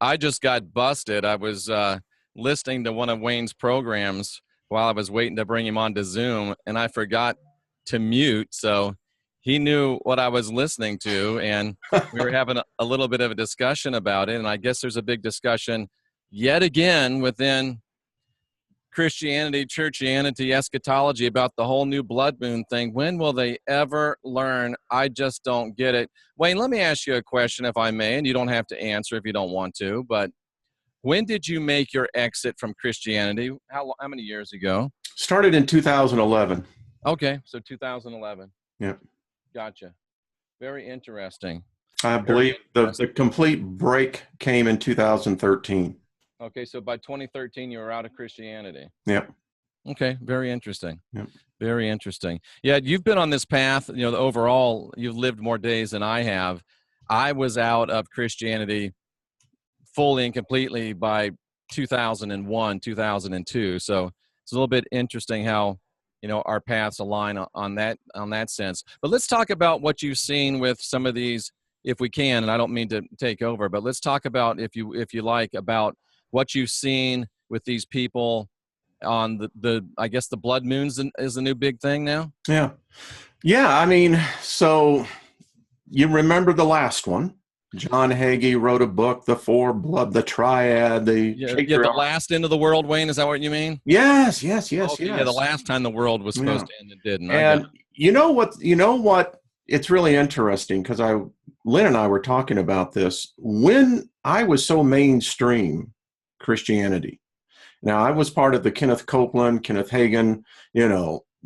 I just got busted. I was listening to one of Wayne's programs while I was waiting to bring him onto Zoom, and I forgot to mute. So he knew what I was listening to, and we were having a little bit of a discussion about it. And I guess there's a big discussion yet again within Christianity, churchianity, eschatology about the whole new blood moon thing. When will they ever learn? I just don't get it. Wayne, let me ask you a question, if I may, and you don't have to answer if you don't want to, but when did you make your exit from Christianity? How many years ago? Started in 2011. Okay, so 2011. Yeah. Gotcha. Very interesting. I believe the complete break came in 2013. Okay, so by 2013, you were out of Christianity. Yep. Okay, very interesting. Yep. Very interesting. Yeah, you've been on this path, overall, you've lived more days than I have. I was out of Christianity fully and completely by 2001, 2002. So it's a little bit interesting how, our paths align on that sense. But let's talk about what you've seen with some of these, if we can, and I don't mean to take over, but let's talk about, if you like, about what you've seen with these people on I guess the blood moons is the new big thing now? Yeah. Yeah, I mean, so you remember the last one. John Hagee wrote a book, The Four Blood, the Triad, the the last end of the world, Wayne, is that what you mean? Yes. Okay, yes. Yeah, the last time the world was supposed to end, it didn't. And you know what? It's really interesting because Lynn and I were talking about this. When I was so mainstream Christianity, now I was part of the Kenneth Copeland, Kenneth Hagin,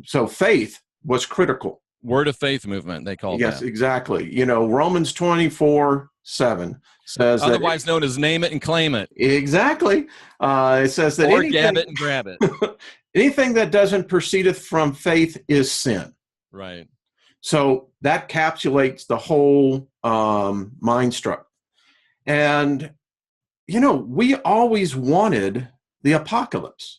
so faith was critical. Word of faith movement, they call it. Yes, exactly. Romans 24:7 says otherwise known as name it and claim it. Exactly. It says that or gab it and grab it. Anything that doesn't proceedeth from faith is sin. Right. So that encapsulates the whole mind structure. And, we always wanted the apocalypse.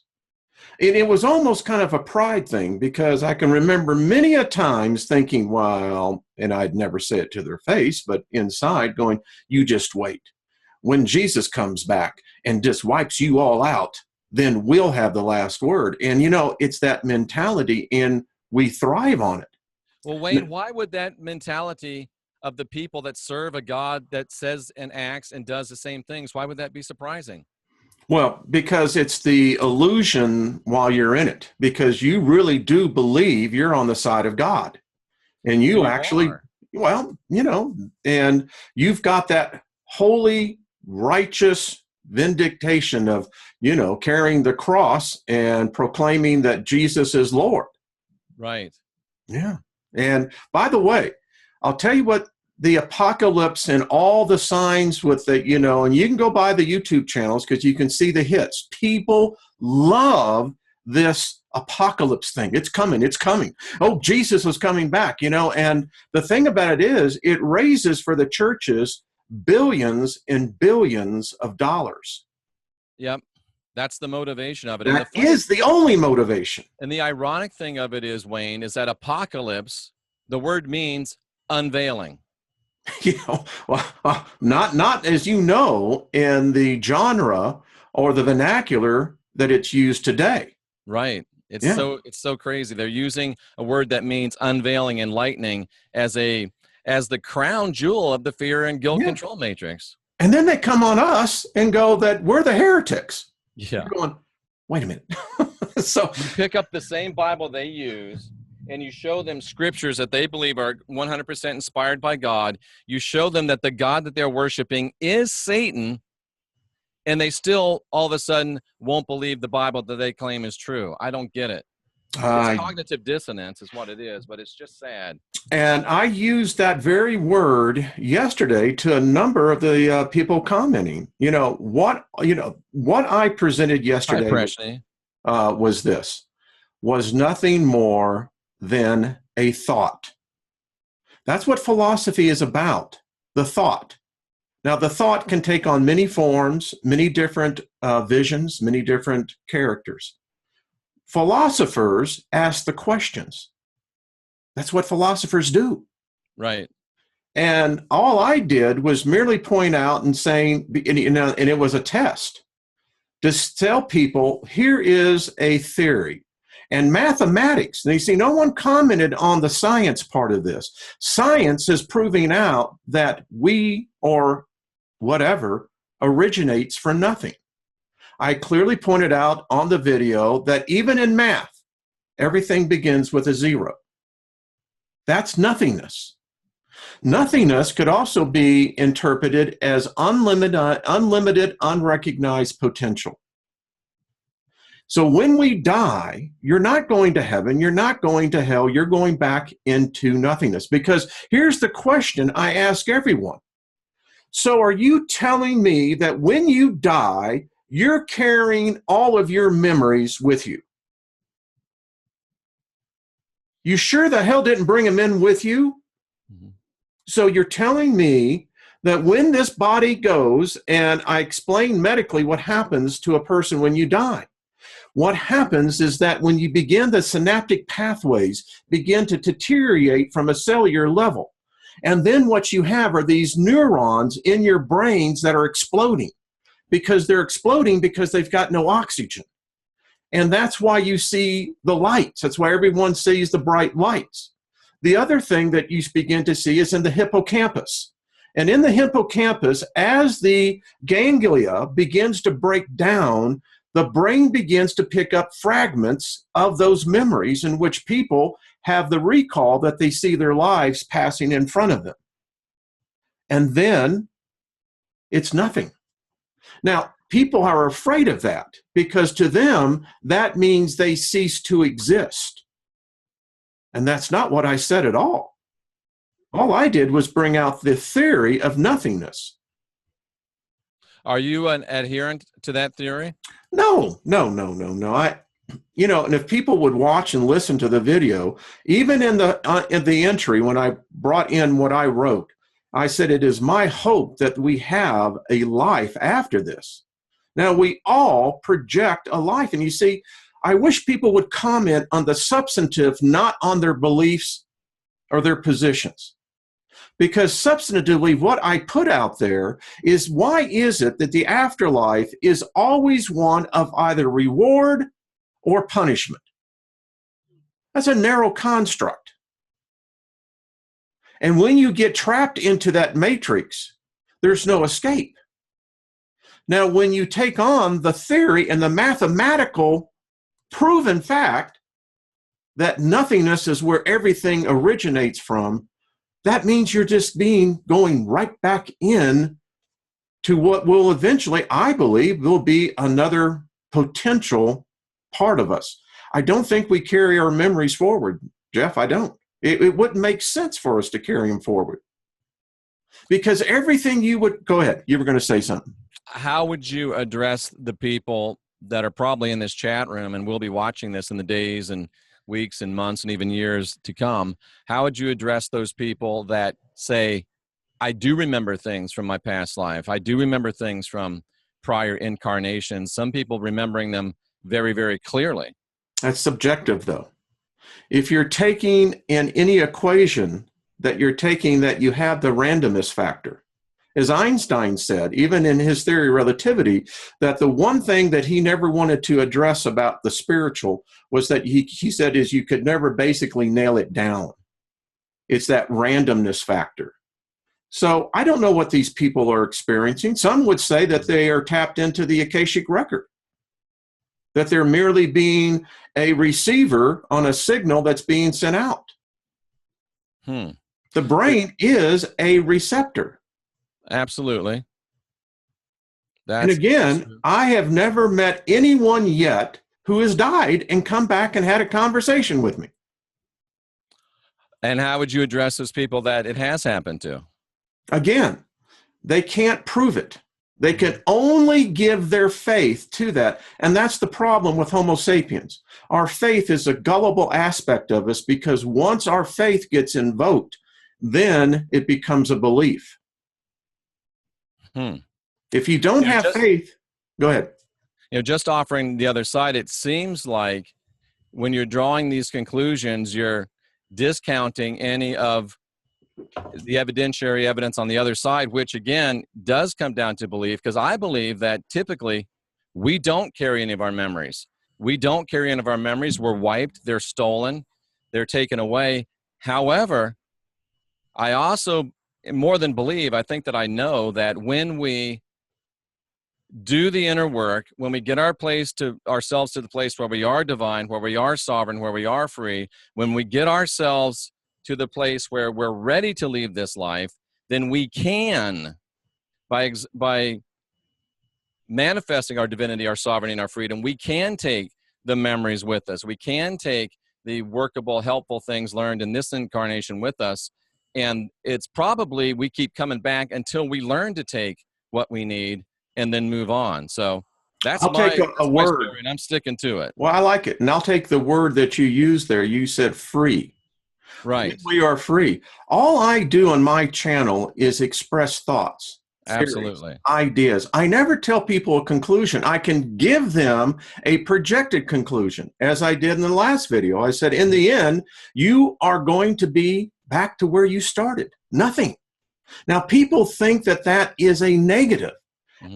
And it was almost kind of a pride thing because I can remember many a times thinking, well, and I'd never say it to their face, but inside going, you just wait. When Jesus comes back and just wipes you all out, then we'll have the last word. And, it's that mentality, and we thrive on it. Well, Wayne, why would that mentality of the people that serve a God that says and acts and does the same things, why would that be surprising? Well, because it's the illusion while you're in it, because you really do believe you're on the side of God. And you actually, and you've got that holy, righteous vindication of, carrying the cross and proclaiming that Jesus is Lord. Right. Yeah. And by the way, I'll tell you what, the apocalypse and all the signs with the, and you can go by the YouTube channels because you can see the hits. People love this apocalypse thing. It's coming. Oh, Jesus was coming back, and the thing about it is it raises for the churches billions and billions of dollars. Yep. That's the motivation of it. That is the only motivation. And the ironic thing of it is, Wayne, is that apocalypse, the word means unveiling. Not as in the genre or the vernacular that it's used today. Right. It's so crazy. They're using a word that means unveiling, enlightening as the crown jewel of the fear and guilt control matrix. And then they come on us and go that we're the heretics. Yeah. You're going, wait a minute. So you pick up the same Bible they use and you show them scriptures that they believe are 100% inspired by God. You show them that the God that they're worshiping is Satan, and they still all of a sudden won't believe the Bible that they claim is true. I don't get it. It's cognitive dissonance is what it is, but it's just sad. And I used that very word yesterday to a number of the people commenting. What I presented yesterday was nothing more than a thought. That's what philosophy is about, the thought. Now, the thought can take on many forms, many different visions, many different characters. Philosophers ask the questions. That's what philosophers do. Right. And all I did was merely point out and saying, and it was a test to tell people, here is a theory. And mathematics, and you see, no one commented on the science part of this. Science is proving out that we, or whatever, originates from nothing. I clearly pointed out on the video that even in math, everything begins with a zero. That's nothingness. Nothingness could also be interpreted as unlimited, unrecognized potential. So when we die, you're not going to heaven, you're not going to hell, you're going back into nothingness. Because here's the question I ask everyone. So are you telling me that when you die, you're carrying all of your memories with you? You sure the hell didn't bring them in with you? Mm-hmm. So you're telling me that when this body goes, and I explain medically what happens to a person when you die. What happens is that when you begin, the synaptic pathways begin to deteriorate from a cellular level. And then what you have are these neurons in your brains that are exploding, because they're exploding because they've got no oxygen. And that's why you see the lights. That's why everyone sees the bright lights. The other thing that you begin to see is in the hippocampus. And in the hippocampus, as the ganglia begins to break down, the brain begins to pick up fragments of those memories in which people have the recall that they see their lives passing in front of them. And then it's nothing. Now, people are afraid of that because to them, that means they cease to exist. And that's not what I said at all. All I did was bring out the theory of nothingness. Are you an adherent to that theory? No. And if people would watch and listen to the video, even in the entry, when I brought in what I wrote, I said, it is my hope that we have a life after this. Now, we all project a life. And you see, I wish people would comment on the substantive, not on their beliefs or their positions. Because substantively, what I put out there is, why is it that the afterlife is always one of either reward or punishment? That's a narrow construct. And when you get trapped into that matrix, there's no escape. Now, when you take on the theory and the mathematical proven fact that nothingness is where everything originates from, that means you're just going right back in to what will eventually, I believe, will be another potential part of us. I don't think we carry our memories forward, Jeff. I don't. It wouldn't make sense for us to carry them forward. Because everything you would, go ahead, you were going to say something. How would you address the people that are probably in this chat room and will be watching this in the days and weeks and months and even years to come? How would you address those people that say, I do remember things from my past life. I do remember things from prior incarnations. Some people remembering them very, very clearly. That's subjective, though. If you're taking in any equation that you're taking that you have the randomness factor, as Einstein said, even in his theory of relativity, that the one thing that he never wanted to address about the spiritual was that he said is you could never basically nail it down. It's that randomness factor. So I don't know what these people are experiencing. Some would say that they are tapped into the Akashic record, that they're merely being a receiver on a signal that's being sent out. The brain is a receptor. Absolutely. And again, I have never met anyone yet who has died and come back and had a conversation with me. And how would you address those people that it has happened to? Again, they can't prove it. They can only give their faith to that. And that's the problem with Homo sapiens. Our faith is a gullible aspect of us because once our faith gets invoked, then it becomes a belief. If you don't have faith, go ahead. Just offering the other side, it seems like when you're drawing these conclusions, you're discounting any of the evidentiary evidence on the other side, which again does come down to belief, because I believe that typically we don't carry any of our memories. We don't carry any of our memories. We're wiped, they're stolen, they're taken away. However, I also, more than believe, I think that I know that when we do the inner work, when we get ourselves to the place where we are divine, where we are sovereign, where we are free, when we get ourselves to the place where we're ready to leave this life, then we can, by manifesting our divinity, our sovereignty, and our freedom, we can take the memories with us. We can take the workable, helpful things learned in this incarnation with us. And it's probably, we keep coming back until we learn to take what we need and then move on. So that's I'll take a my word. story, and I'm sticking to it. Well, I like it. And I'll take the word that you used there. You said free. Right. We are free. All I do on my channel is express thoughts, Absolutely. theories, ideas. I never tell people a conclusion. I can give them a projected conclusion, as I did in the last video. I said, in the end, you are going to be back to where you started. Nothing. Now, people think that that is a negative.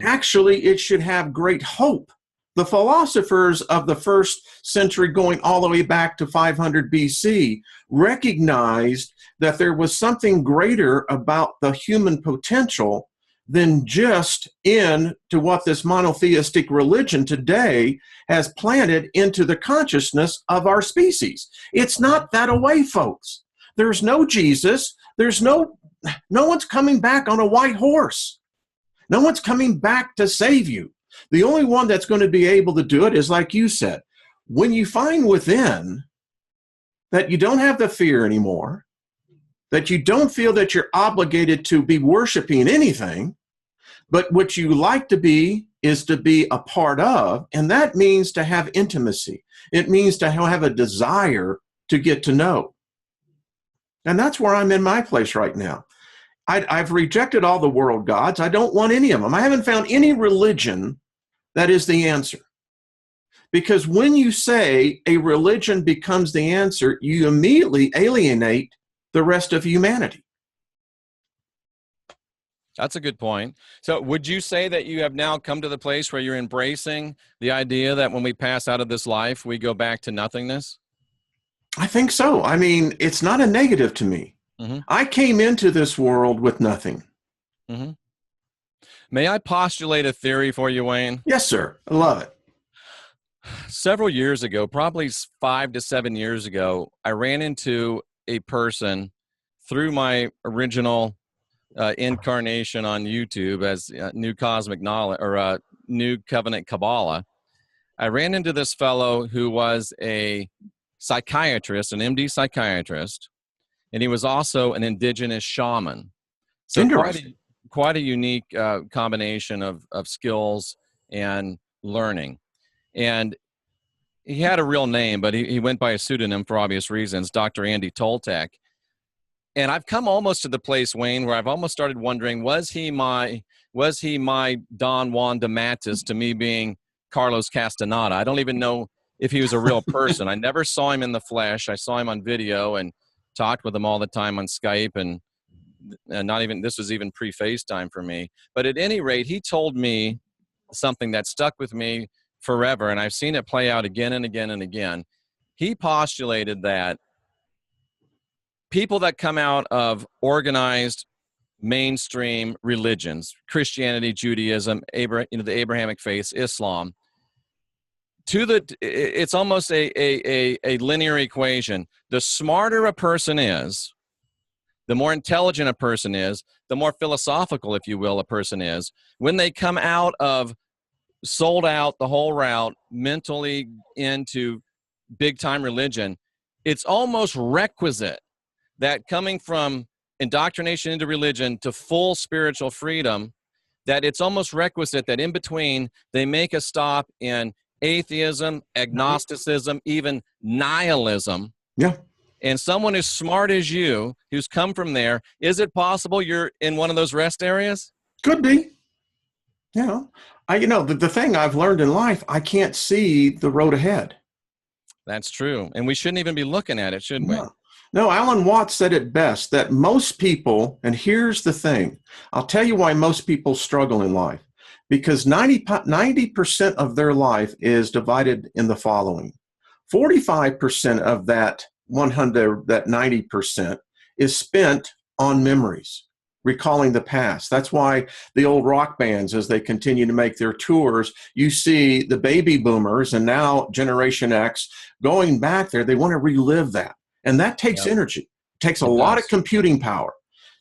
Actually, it should have great hope. The philosophers of the first century, going all the way back to 500 BC, recognized that there was something greater about the human potential than just into what this monotheistic religion today has planted into the consciousness of our species. It's not that away, folks. There's no Jesus. There's no one's coming back on a white horse. No one's coming back to save you. The only one that's going to be able to do it is, like you said, when you find within that you don't have the fear anymore, that you don't feel that you're obligated to be worshiping anything, but what you like to be is to be a part of, and that means to have intimacy. It means to have a desire to get to know. And that's where I'm in my place right now. I've rejected all the world gods. I don't want any of them. I haven't found any religion that is the answer. Because when you say a religion becomes the answer, you immediately alienate the rest of humanity. That's a good point. So would you say that you have now come to the place where you're embracing the idea that when we pass out of this life, we go back to nothingness? I think so. I mean, it's not a negative to me. I came into this world with nothing. May I postulate a theory for you, Wayne? Yes, sir. I love it. Several years ago, probably 5 to 7 years ago, I ran into a person through my original incarnation on YouTube as New Cosmic Knowledge, or New Covenant Kabbalah. I ran into this fellow who was a psychiatrist, an MD psychiatrist, and he was also an indigenous shaman. So quite a unique combination of skills and learning. And he had a real name, but he went by a pseudonym for obvious reasons, Dr. Andy Toltec. And I've come almost to the place, Wayne, where I've almost started wondering, was he my Don Juan de Matis to me being Carlos Castaneda? I don't even know if he was a real person. I never saw him in the flesh. I saw him on video and talked with him all the time on Skype, and this was even pre-FaceTime for me. But at any rate, he told me something that stuck with me forever, and I've seen it play out again and again and again. He postulated that people that come out of organized mainstream religions, Christianity, Judaism, the Abrahamic faiths, Islam, it's almost a linear equation. The smarter a person is, the more intelligent a person is, the more philosophical, if you will, a person is. When they come out of sold out the whole route mentally into big time religion, it's almost requisite that coming from indoctrination into religion to full spiritual freedom, that it's almost requisite that in between they make a stop in atheism, agnosticism, even nihilism. Yeah. And someone as smart as you, who's come from there, is it possible you're in one of those rest areas? Could be. The thing I've learned in life, I can't see the road ahead. That's true. And we shouldn't even be looking at it, should we? No. No, Alan Watts said it best that most people, and here's the thing, I'll tell you why most people struggle in life. Because 90% of their life is divided in the following. 45% of that 100, that 90% is spent on memories, recalling the past. That's why the old rock bands, as they continue to make their tours, you see the baby boomers and now Generation X going back there. They want to relive that. And that takes Yep, energy, it takes a it lot of does. computing power.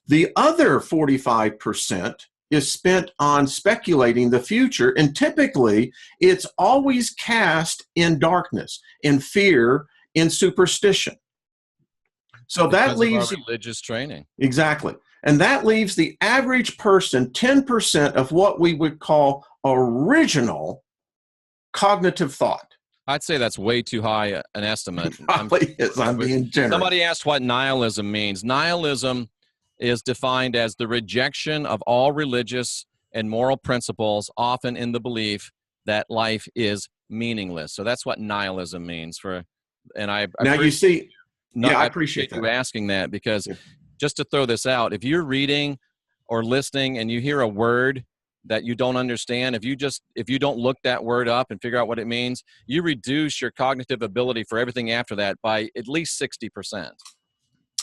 The other 45% is spent on speculating the future, and typically it's always cast in darkness, in fear, in superstition. So that Because of our leaves, religious training. exactly, and that leaves the average person 10% of what we would call original cognitive thought. I'd say that's way too high an estimate. Probably is, I'm being generous. Somebody asked what nihilism means. Nihilism is defined as the rejection of all religious and moral principles, often in the belief that life is meaningless. So that's what nihilism means. And I Now you see, no, yeah, I I appreciate you that. asking that, because Yeah. just to throw this out, if you're reading or listening and you hear a word that you don't understand, if you don't look that word up and figure out what it means, you reduce your cognitive ability for everything after that by at least 60%.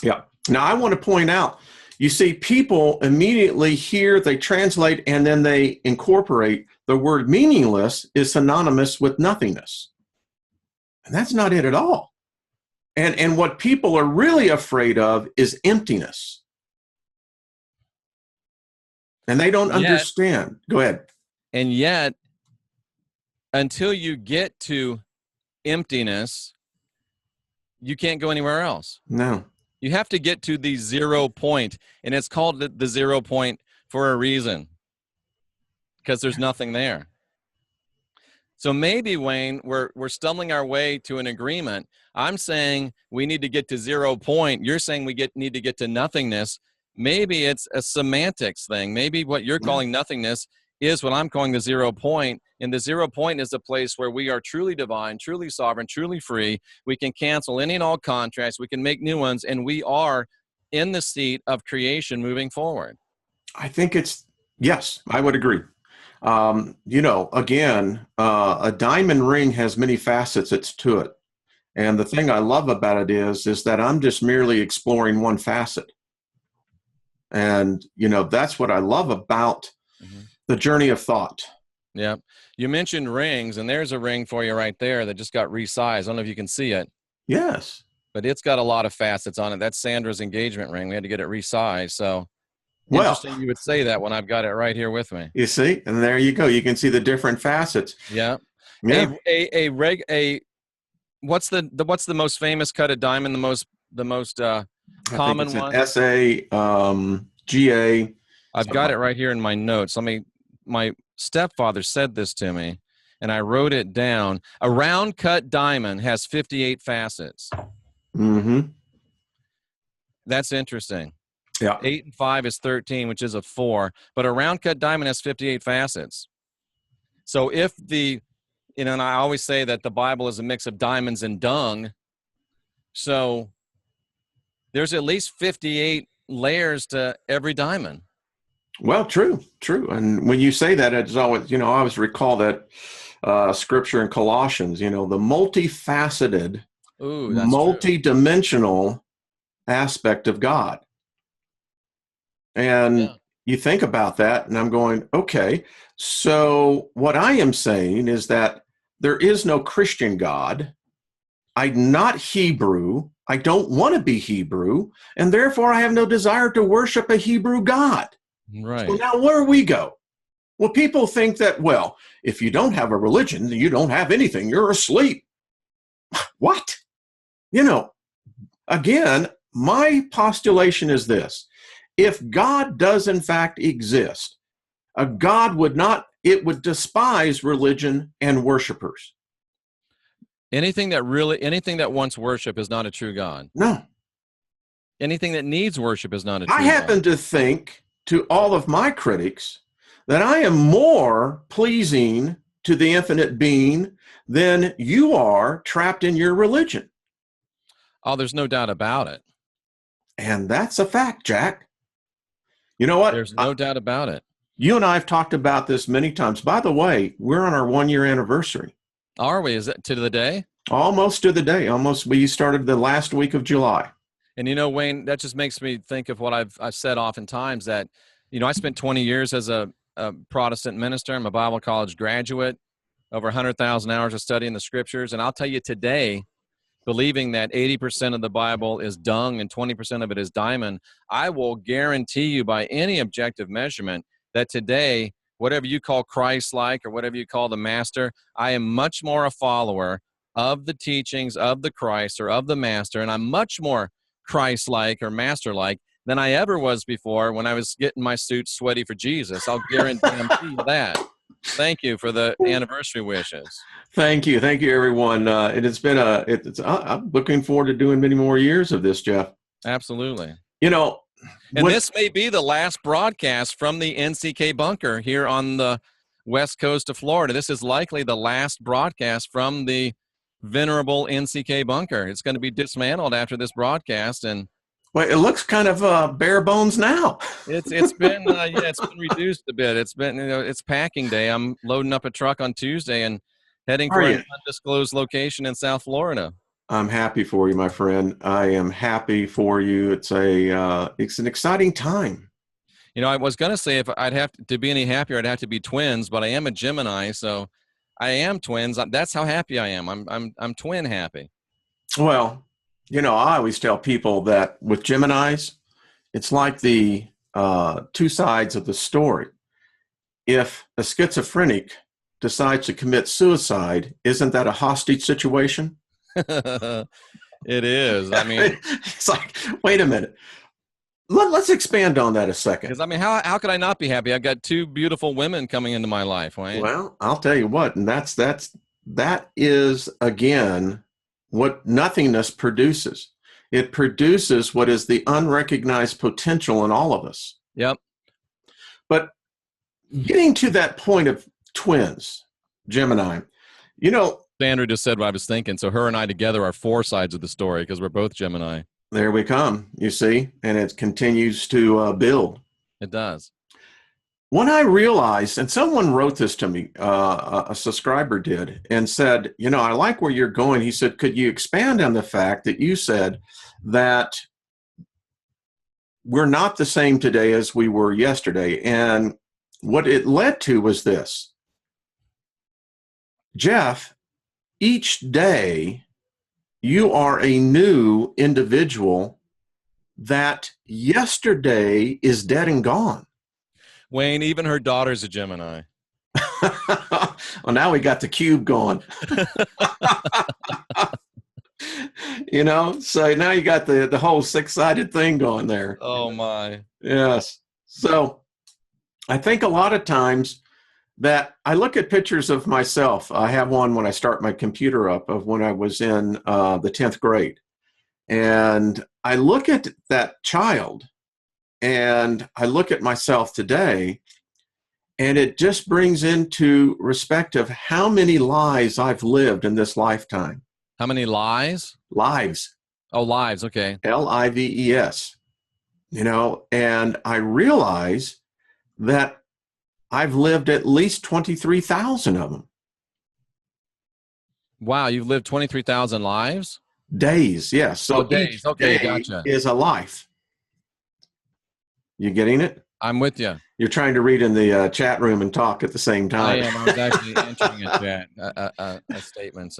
Yeah. Now I want to point out, you see, people immediately hear, they translate, and then they incorporate the word meaningless is synonymous with nothingness. And that's not it at all. And what people are really afraid of is emptiness. And they don't understand. Go ahead. And yet, until you get to emptiness, you can't go anywhere else. No. You have to get to the 0 point, and it's called the 0 point for a reason, because there's nothing there. So maybe, Wayne, we're stumbling our way to an agreement. I'm saying we need to get to 0 point. You're saying we need to get to nothingness. Maybe it's a semantics thing. Maybe what you're calling nothingness is what I'm calling the 0 point. And the 0 point is a place where we are truly divine, truly sovereign, truly free. We can cancel any and all contracts. We can make new ones. And we are in the seat of creation moving forward. I think yes, I would agree. Again, a diamond ring has many facets to it. And the thing I love about it is that I'm just merely exploring one facet. And, that's what I love about the journey of thought. Yeah. You mentioned rings, and there's a ring for you right there that just got resized. I don't know if you can see it. Yes. But it's got a lot of facets on it. That's Sandra's engagement ring. We had to get it resized. So interesting you would say that when I've got it right here with me. You see, and there you go. You can see the different facets. Yeah. Yeah. What's the most famous cut of diamond? The most common one? SA, GA. I've got it right here in my notes. My stepfather said this to me, and I wrote it down. A round cut diamond has 58 facets. Mm-hmm. That's interesting. Yeah. 8 and 5 is 13, which is a 4. But a round cut diamond has 58 facets. So and I always say that the Bible is a mix of diamonds and dung. So there's at least 58 layers to every diamond. Well, true. And when you say that, it's always, I always recall that scripture in Colossians, the multifaceted, multi-dimensional aspect of God. And you think about that, and I'm going, okay, so what I am saying is that there is no Christian God. I'm not Hebrew. I don't want to be Hebrew. And therefore, I have no desire to worship a Hebrew God. Right. So now where do we go? Well, people think that, if you don't have a religion, you don't have anything. You're asleep. What? Again, my postulation is this. If God does in fact exist, a God would despise religion and worshipers. Anything that wants worship is not a true God. No. Anything that needs worship is not a true God. I happen to think, to all of my critics, that I am more pleasing to the infinite being than you are trapped in your religion. Oh, there's no doubt about it. And that's a fact, Jack. You know what? There's no doubt about it. You and I have talked about this many times. By the way, we're on our 1-year anniversary. Are we? Is it to the day? Almost to the day. Almost. We started the last week of July. And you know, Wayne, that just makes me think of what I've said oftentimes, that, you know, I spent 20 years as a Protestant minister. I'm a Bible college graduate, over 100,000 hours of studying the scriptures. And I'll tell you today, believing that 80% of the Bible is dung and 20% of it is diamond, I will guarantee you by any objective measurement that today, whatever you call Christ-like or whatever you call the master, I am much more a follower of the teachings of the Christ or of the master, and I'm much more Christ-like or master-like than I ever was before when I was getting my suit sweaty for Jesus. I'll guarantee you that. Thank you for the anniversary wishes. Thank you, everyone. It's been I'm looking forward to doing many more years of this, Jeff. Absolutely. You know, and this may be the last broadcast from the NCK bunker here on the west coast of Florida. This is likely the last broadcast from the venerable NCK bunker. It's going to be dismantled after this broadcast, and well, it looks kind of bare bones now. It's been it's been reduced a bit. It's been, you know, it's packing day. I'm loading up a truck on Tuesday and heading for an undisclosed location in South Florida. I'm happy for you, my friend. I am happy for you. It's an exciting time. You know, I was going to say if I'd have to be any happier, I'd have to be twins, but I am a Gemini, so I am twins. That's how happy I am. I'm twin happy. Well, you know, I always tell people that with Geminis, it's like the two sides of the story. If a schizophrenic decides to commit suicide, isn't that a hostage situation? It is. I mean, it's like, wait a minute. Let's expand on that a second. Because I mean, how could I not be happy? I've got two beautiful women coming into my life, Wayne. Well, I'll tell you what, and that is again what nothingness produces. It produces what is the unrecognized potential in all of us. Yep. But getting to that point of twins, Gemini, you know, Sandra just said what I was thinking. So her and I together are four sides of the story because we're both Gemini. There we come, you see, and it continues to build. It does. When I realized, and someone wrote this to me, a subscriber did, and said, you know, I like where you're going. He said, could you expand on the fact that you said that we're not the same today as we were yesterday? And what it led to was this. Jeff, each day you are a new individual that yesterday is dead and gone. Wayne, even her daughter's a Gemini. Well, now we got the cube going. You know, so now you got the whole six-sided thing going there. Oh, my. Yes. So I think a lot of times that I look at pictures of myself. I have one when I start my computer up of when I was in the 10th grade. And I look at that child and I look at myself today, and it just brings into respect of how many lives I've lived in this lifetime. How many lies? Lives. Oh, lives. Okay. Lives. You know, and I realize that I've lived at least 23,000 of them. Wow, you've lived 23,000 lives? Days, yes. So days. Okay, gotcha. Is a life. You getting it? I'm with you. You're trying to read in the chat room and talk at the same time. I am. I was actually entering a chat, a statement.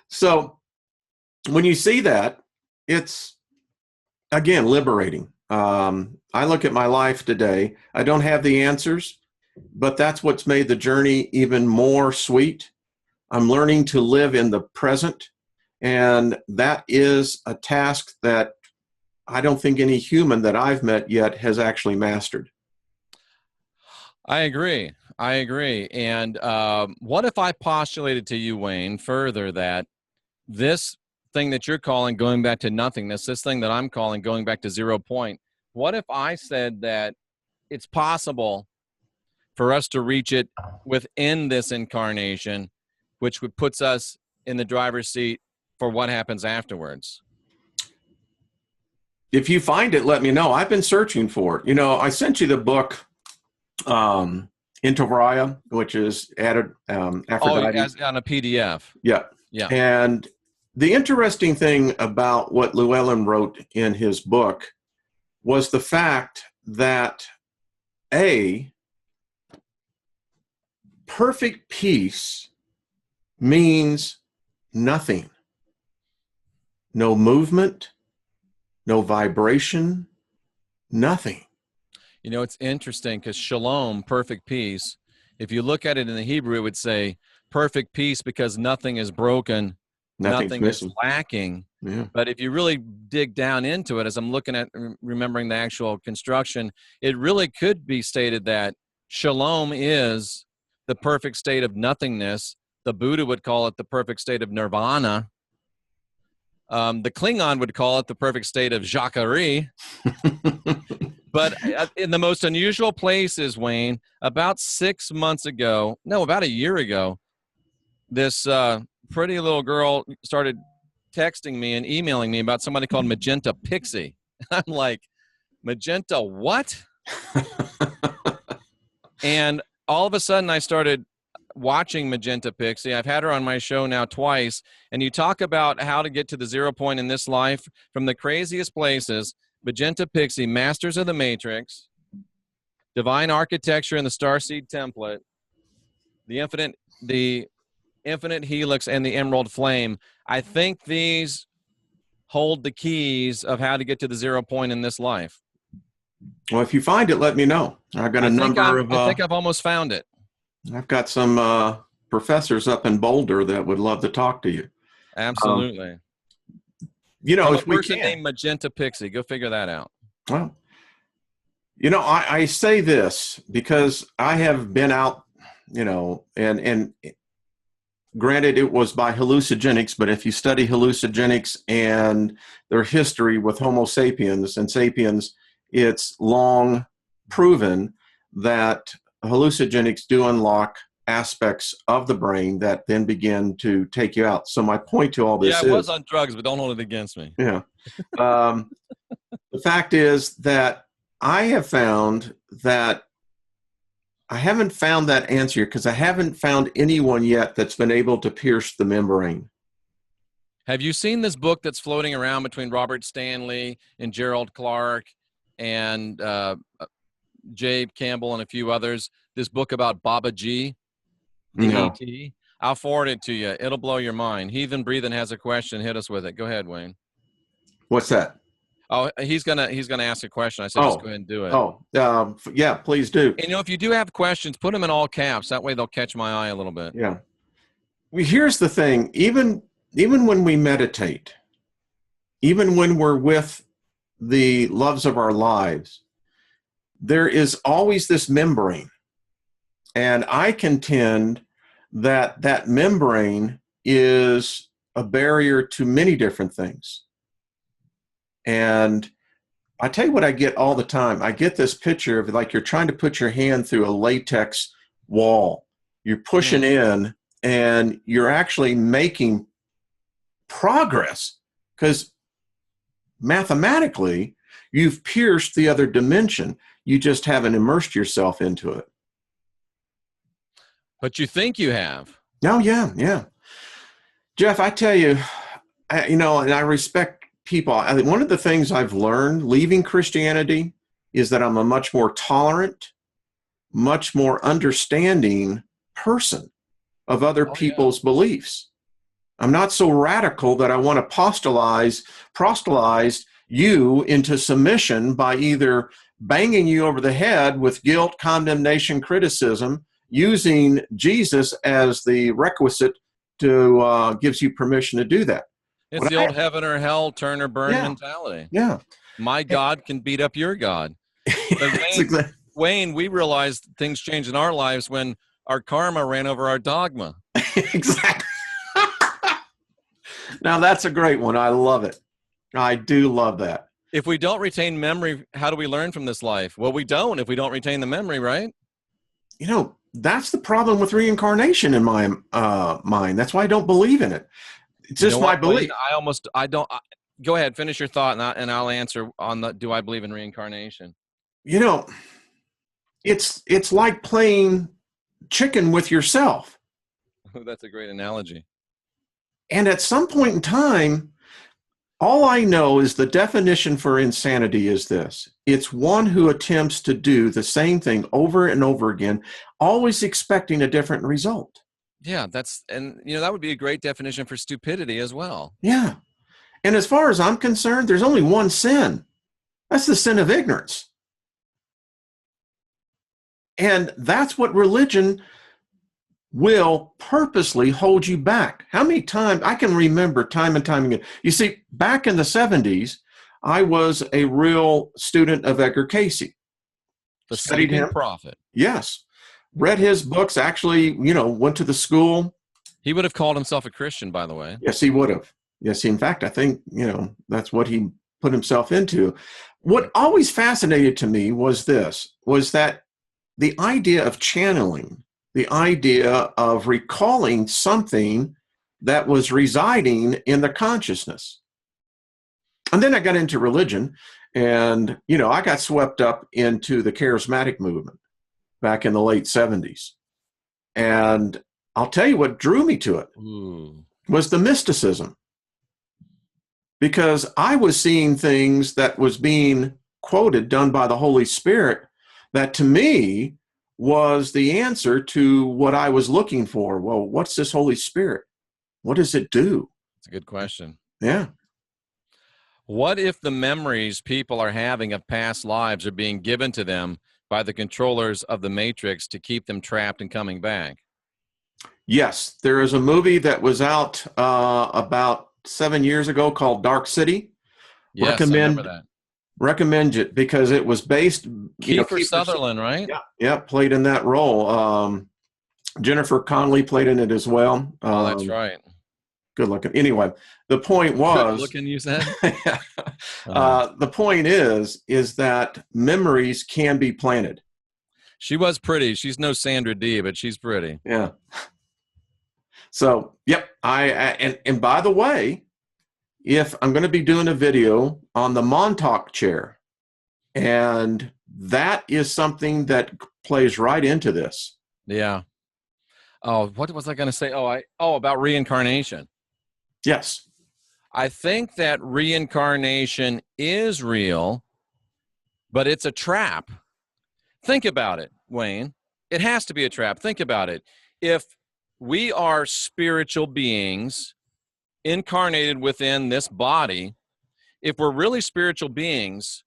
So when you see that, it's, again, liberating. I look at my life today. I don't have the answers, but that's what's made the journey even more sweet. I'm learning to live in the present, and that is a task that I don't think any human that I've met yet has actually mastered. I agree. And what if I postulated to you, Wayne, further that this thing that you're calling going back to nothingness, this thing that I'm calling going back to 0 point, what if I said that it's possible for us to reach it within this incarnation, which puts us in the driver's seat for what happens afterwards? if you find it, let me know. I've been searching for it. You know, I sent you the book, Into Raya, which is added Oh, Aphrodite. as on a PDF. Yeah. Yeah. And the interesting thing about what Llewellyn wrote in his book was the fact that perfect peace means nothing. No movement, no vibration, nothing. You know, it's interesting because shalom, perfect peace, if you look at it in the Hebrew, it would say perfect peace because nothing is broken, Nothing's nothing is missing. lacking. Yeah. But if you really dig down into it, as I'm looking at remembering the actual construction, it really could be stated that shalom is the perfect state of nothingness. The Buddha would call it the perfect state of nirvana. The Klingon would call it the perfect state of Jacquerie. But in the most unusual places, Wayne, about 6 months ago, no, about a year ago, this pretty little girl started texting me and emailing me about somebody called Magenta Pixie. I'm like, Magenta what? And all of a sudden I started watching Magenta Pixie. I've had her on my show now twice, and you talk about how to get to the 0 point in this life from the craziest places. Magenta Pixie, Masters of the Matrix, Divine Architecture in the Starseed Template, the Infinite Helix, and the Emerald Flame. I think these hold the keys of how to get to the 0 point in this life. Well, if you find it, let me know. I've got a number of. I think I've almost found it. I've got some professors up in Boulder that would love to talk to you. Absolutely. You know, From if a we person can. named Magenta Pixie. Go figure that out. Well, you know, I say this because I have been out, you know, and granted it was by hallucinogenics, but if you study hallucinogenics and their history with Homo sapiens and sapiens, it's long proven that hallucinogenics do unlock aspects of the brain that then begin to take you out. So my point to all this is... Yeah, I was on drugs, but don't hold it against me. Yeah. The fact is that I have found that I haven't found that answer because I haven't found anyone yet that's been able to pierce the membrane. Have you seen this book that's floating around between Robert Stanley and Gerald Clark and Jay Campbell and a few others? This book about Baba G, the ET? I'll forward it to you. It'll blow your mind. Heathen Breathin' has a question. Hit us with it. Go ahead, Wayne. What's that? Oh, he's gonna ask a question. I said, just go ahead and do it. Yeah, please do. And, you know, if you do have questions, put them in all caps. That way they'll catch my eye a little bit. Yeah. Well, here's the thing. Even when we meditate, even when we're with the loves of our lives, there is always this membrane. And I contend that that membrane is a barrier to many different things. And I tell you what I get all the time. I get this picture of like you're trying to put your hand through a latex wall. You're pushing in and you're actually making progress because mathematically you've pierced the other dimension. You just haven't immersed yourself into it. But you think you have. Oh, yeah, yeah. Jeff, I tell you, you know, and I respect people. One of the things I've learned leaving Christianity is that I'm a much more tolerant, much more understanding person of other people's beliefs. I'm not so radical that I want to proselytize you into submission by either banging you over the head with guilt, condemnation, criticism, using Jesus as the requisite to gives you permission to do that. It's the old heaven or hell, turn or burn mentality. Yeah. My God can beat up your God. But Wayne, we realized things changed in our lives when our karma ran over our dogma. Exactly. Now, that's a great one. I love it. I do love that. If we don't retain memory, how do we learn from this life? Well, we don't if we don't retain the memory, right? You know, that's the problem with reincarnation in my mind. That's why I don't believe in it. It's just my belief. go ahead, finish your thought, and I'll answer on the do I believe in reincarnation? You know, it's like playing chicken with yourself. That's a great analogy. And at some point in time, all I know is the definition for insanity is this. It's one who attempts to do the same thing over and over again, always expecting a different result. Yeah, and that would be a great definition for stupidity as well. Yeah. And as far as I'm concerned, there's only one sin. That's the sin of ignorance. And that's what religion will purposely hold you back. How many times, I can remember time and time again. You see, back in the 70s, I was a real student of Edgar Cayce. The Studied Sleeping him. Prophet. Yes. Read his books, actually, went to the school. He would have called himself a Christian, by the way. Yes, he would have. Yes, in fact, I think, that's what he put himself into. What always fascinated to me was that the idea of channeling, the idea of recalling something that was residing in the consciousness. And then I got into religion, and, I got swept up into the charismatic movement back in the late 70s. And I'll tell you what drew me to it was the mysticism. Because I was seeing things that was being quoted, done by the Holy Spirit, that to me was the answer to what I was looking for. Well, what's this Holy Spirit? What does it do? It's a good question. Yeah. What if the memories people are having of past lives are being given to them by the controllers of the Matrix to keep them trapped and coming back? Yes, there is a movie that was out about 7 years ago called Dark City. Yes, I remember that. Recommend it because it was based. Kiefer Sutherland, right? Yeah, played in that role. Jennifer Connelly played in it as well. Oh, that's right. Good looking. Anyway, the point was. Good looking, you said? The point is that memories can be planted. She was pretty. She's no Sandra Dee, but she's pretty. Yeah. So, yep. And by the way, if I'm going to be doing a video on the Montauk chair, and that is something that plays right into this. Yeah. Oh, what was I going to say? About reincarnation. Yes. I think that reincarnation is real, but it's a trap. Think about it, Wayne. It has to be a trap. Think about it. If we are spiritual beings incarnated within this body, if we're really spiritual beings,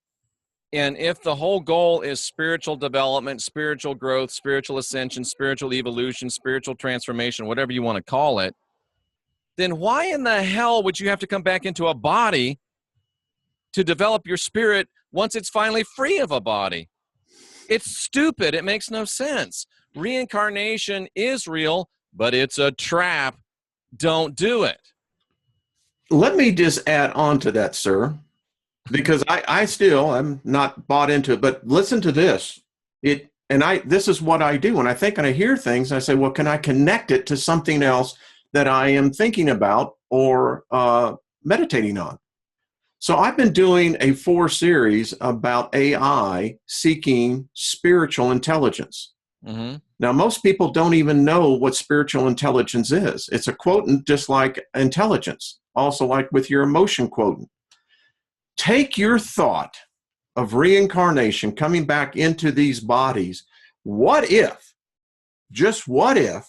and if the whole goal is spiritual development, spiritual growth, spiritual ascension, spiritual evolution, spiritual transformation, whatever you want to call it, then why in the hell would you have to come back into a body to develop your spirit once it's finally free of a body? It's stupid. It makes no sense. Reincarnation is real, but it's a trap. Don't do it. Let me just add on to that, sir, because I'm not bought into it, but listen to this. This is what I do. When I think and I hear things, I say, well, can I connect it to something else that I am thinking about or meditating on? So I've been doing a 4 series about AI seeking spiritual intelligence. Mm-hmm. Now, most people don't even know what spiritual intelligence is. It's a quotient just like intelligence, also like with your emotion quotient. Take your thought of reincarnation coming back into these bodies. What if, just what if,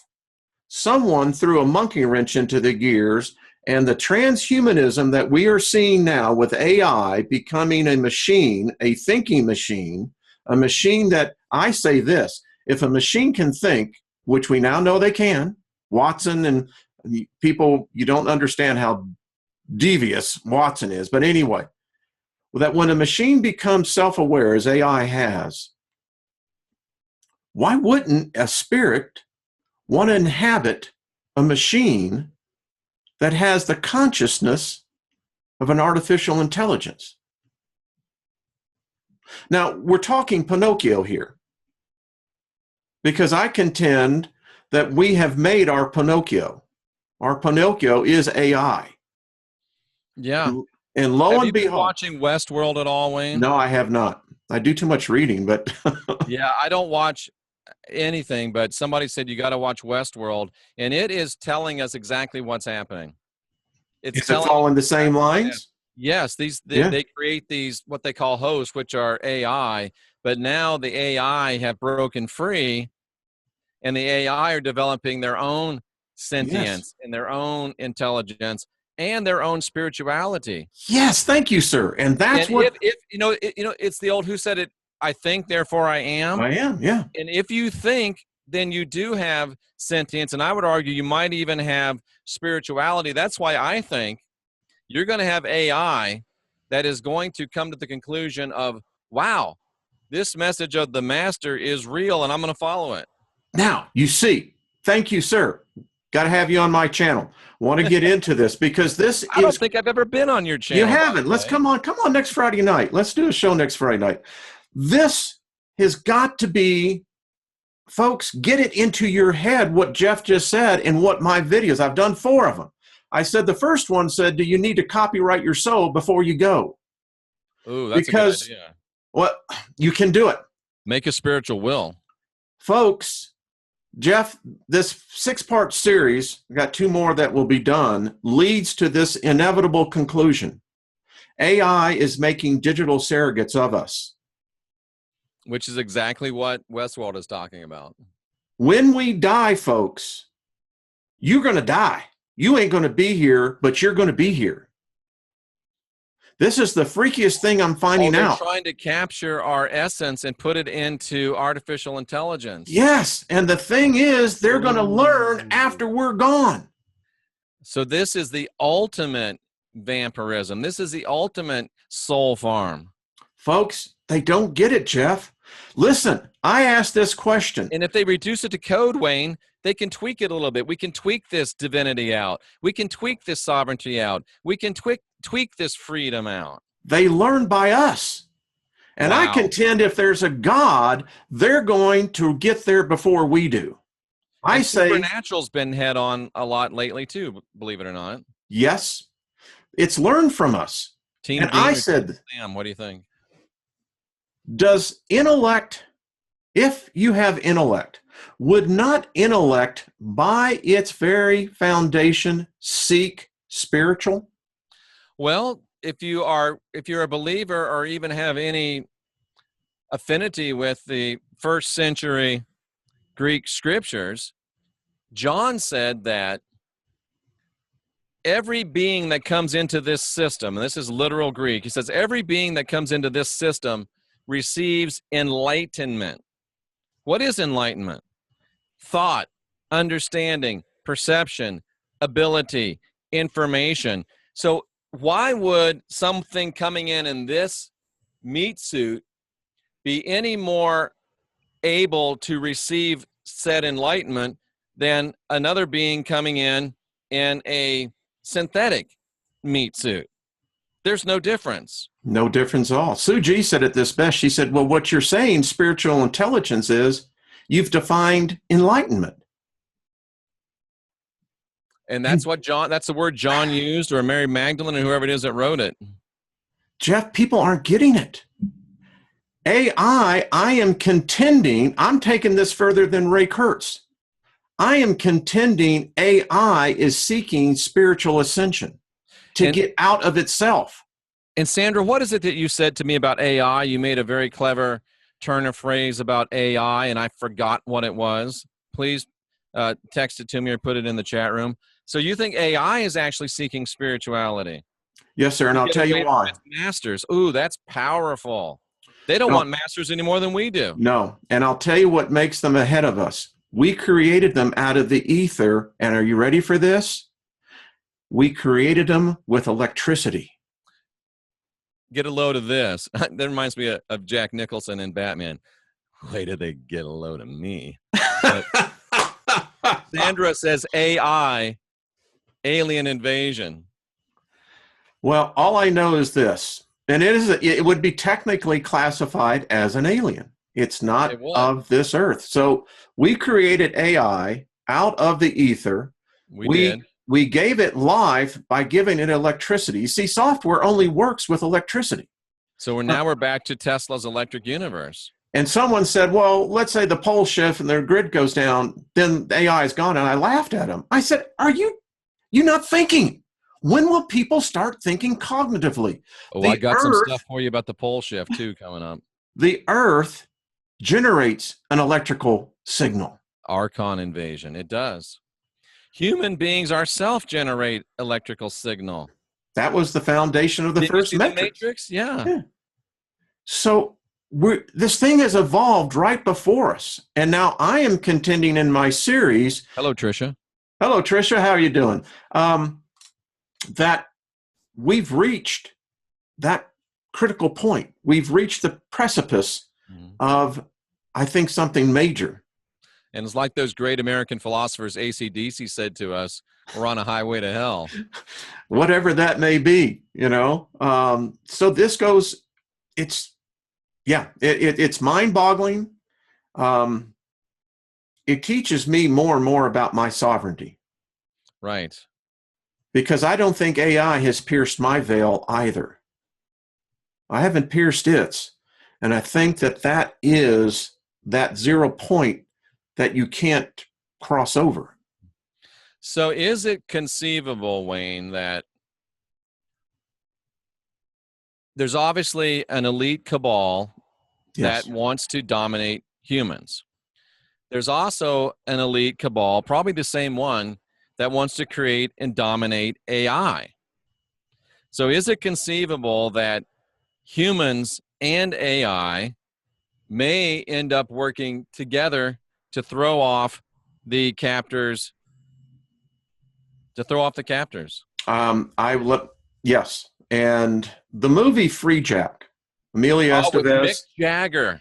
someone threw a monkey wrench into the gears and the transhumanism that we are seeing now with AI becoming a machine, a thinking machine, a machine that, I say this, if a machine can think, which we now know they can, Watson and people, you don't understand how devious Watson is, but anyway, that when a machine becomes self-aware, as AI has, why wouldn't a spirit want to inhabit a machine that has the consciousness of an artificial intelligence? Now, we're talking Pinocchio here, because I contend that we have made our Pinocchio. Our Pinocchio is AI. Yeah. And lo Have and you been behold, watching Westworld at all, Wayne? no, I have not. I do too much reading, but Yeah, I don't watch anything, but somebody said you got to watch Westworld, and it is telling us exactly what's happening. It's is it telling you following the same exactly what's happening. lines? Yes, Yeah. they create these what they call hosts, which are AI, but now the AI have broken free, and the AI are developing their own Yes. sentience and their own intelligence and their own spirituality. Yes. Thank you, sir. And that's And what if it's the old who said it, I think, therefore I am. I am. Yeah. And if you think, then you do have sentience. And I would argue you might even have spirituality. That's why I think you're going to have AI that is going to come to the conclusion of, wow, this message of the master is real and I'm going to follow it. Now, you see, thank you, sir. Got to have you on my channel. Want to get into this because this I don't is, think I've ever been on your you channel, by haven't. the Let's way. come on next Friday night. Let's do a show next Friday night. This has got to be, folks, get it into your head what Jeff just said and what my videos, I've done 4 of them. I said the first one said, do you need to copyright your soul before you go? Ooh, that's a good Because, idea. well, you can do it. Make a spiritual will. Folks, Jeff, this 6-part series, I got 2 more that will be done, leads to this inevitable conclusion. AI is making digital surrogates of us. Which is exactly what Westworld is talking about. When we die, folks, you're going to die. You ain't going to be here, but you're going to be here. This is the freakiest thing I'm finding out. They're trying to capture our essence and put it into artificial intelligence. Yes, and the thing is, they're going to learn after we're gone. So this is the ultimate vampirism. This is the ultimate soul farm. Folks, they don't get it, Jeff. Listen, I asked this question. And if they reduce it to code, Wayne, they can tweak it a little bit. We can tweak this divinity out. We can tweak this sovereignty out. We can tweak this freedom out. They learn by us. And Wow. I contend if there's a God, they're going to get there before we do. I say Supernatural's been head on a lot lately too, believe it or not. Yes, it's learned from us. Team and Dean I said, Sam, what do you think? Does intellect, if you have intellect, would not intellect by its very foundation seek spiritual? Well, if you're a believer or even have any affinity with the 1st century Greek scriptures, John said that every being that comes into this system, and this is literal Greek, he says every being that comes into this system receives enlightenment. What is enlightenment? Thought, understanding, perception, ability, information. So why would something coming in this meat suit be any more able to receive said enlightenment than another being coming in a synthetic meat suit? There's no difference. No difference at all. Sue G said it this best. She said, well, what you're saying, spiritual intelligence is, you've defined enlightenment. And that's that's the word John used, or Mary Magdalene, or whoever it is that wrote it. Jeff, people aren't getting it. AI, I am contending, I'm taking this further than Ray Kurtz. I am contending AI is seeking spiritual ascension to get out of itself. And Sandra, what is it that you said to me about AI? You made a very clever turn of phrase about AI, and I forgot what it was. Please text it to me or put it in the chat room. So you think AI is actually seeking spirituality? Yes, sir, and I'll tell you why. Masters. Ooh, that's powerful. They don't want masters any more than we do. No, and I'll tell you what makes them ahead of us. We created them out of the ether, and are you ready for this? We created them with electricity. Get a load of this. That reminds me of Jack Nicholson in Batman. Wait till they get a load of me. Sandra says AI, alien invasion. Well, all I know is this, and it would be technically classified as an alien. It's not of this earth. So we created AI out of the ether. We did. we gave it life by giving it electricity. You see, software only works with electricity. So we're back to Tesla's electric universe. And someone said, well, let's say the pole shift and their grid goes down, then the AI is gone. And I laughed at him. I said, are you not thinking? When will people start thinking cognitively? Oh, I got some stuff for you about the pole shift too coming up. The Earth generates an electrical signal. Archon invasion. It does. Human beings ourselves generate electrical signal. That was the foundation of the first Matrix. Yeah. So this thing has evolved right before us. And now I am contending in my series. Hello, Tricia. Hello, Tricia. How are you doing? That we've reached that critical point. We've reached the precipice of, I think, something major. And it's like those great American philosophers, AC/DC, said to us, we're on a highway to hell. Whatever that may be, you know. So this goes, it's mind-boggling. It teaches me more and more about my sovereignty. Right. Because I don't think AI has pierced my veil either. I haven't pierced its. And I think that is that 0 point that you can't cross over. So is it conceivable, Wayne, that there's obviously an elite cabal that wants to dominate humans? There's also an elite cabal, probably the same one, that wants to create and dominate AI. So is it conceivable that humans and AI may end up working together to throw off the captors? Yes. And the movie Free Jack, Emilio Estevez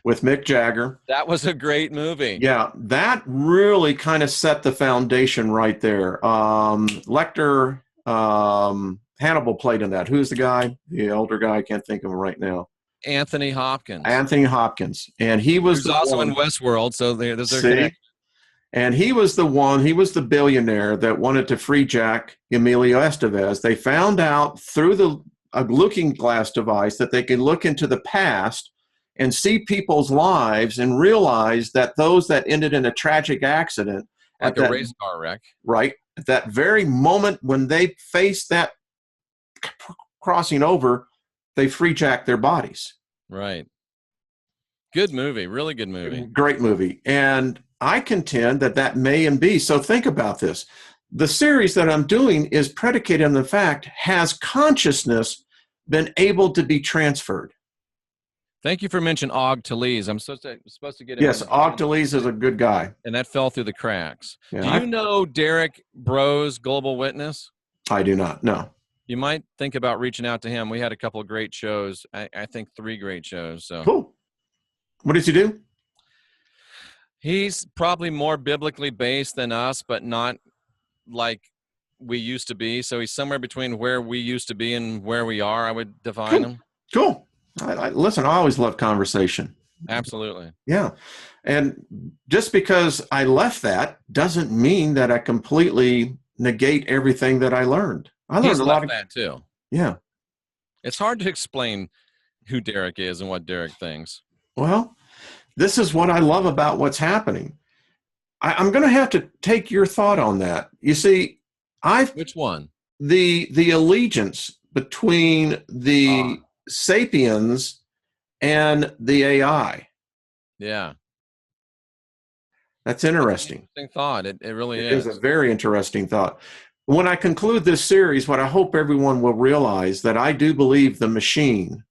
with Mick Jagger. That was a great movie. Yeah, that really kind of set the foundation right there. Lecter, Hannibal played in that. Who's the guy? The older guy. I can't think of him right now. Anthony Hopkins. And he was also in Westworld, so there's their connection. And he was the billionaire that wanted to free Jack, Emilio Estevez. They found out through a looking glass device that they could look into the past and see people's lives and realize that those that ended in a tragic accident, like a race car wreck, right, at that very moment when they faced that crossing over, they free jacked their bodies. Right. Good movie. Really good movie. Great movie. And I contend that may and be. So think about this. The series that I'm doing is predicated on the fact, has consciousness been able to be transferred? Thank you for mentioning Og Talese. I'm supposed to get him. Yes, Og Talese is a good guy. And that fell through the cracks. Yeah, do you know Derek Bro's Global Witness? I do not, no. You might think about reaching out to him. We had a couple of great shows. I think 3 great shows. So cool. What does he do? He's probably more biblically based than us, but not like we used to be. So he's somewhere between where we used to be and where we are, I would define him. Cool. Listen, I always love conversation. Absolutely. Yeah. And just because I left that doesn't mean that I completely negate everything that I learned. I learned a lot of that too. Yeah. It's hard to explain who Derek is and what Derek thinks. Well, this is what I love about what's happening. I'm going to have to take your thought on that. You see, Which one? The allegiance between the sapiens and the AI. Yeah. That's interesting. Interesting thought. It really is. It is a very interesting thought. When I conclude this series, what I hope everyone will realize that I do believe the machine,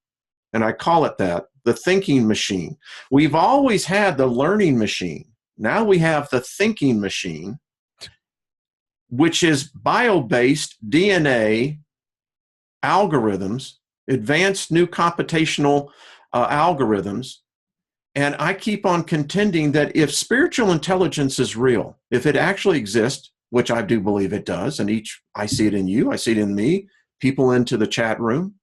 and I call it that, the thinking machine. We've always had the learning machine. Now we have the thinking machine, which is bio-based DNA algorithms, advanced new computational algorithms. And I keep on contending that if spiritual intelligence is real, if it actually exists, which I do believe it does, and I see it in you, I see it in me, people into the chat room,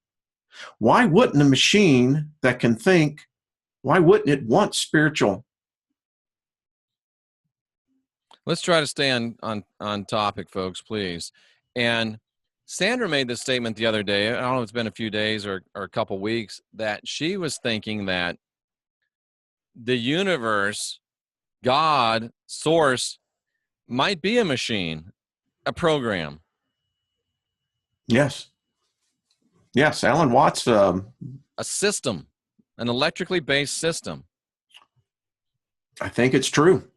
why wouldn't a machine that can think, why wouldn't it want spiritual? Let's try to stay on topic, folks, please. And Sandra made this statement the other day. I don't know if it's been a few days or a couple weeks, that she was thinking that the universe, God, source, might be a machine, a program. Yes. Yes. Alan Watts. A system, an electrically based system. I think it's true.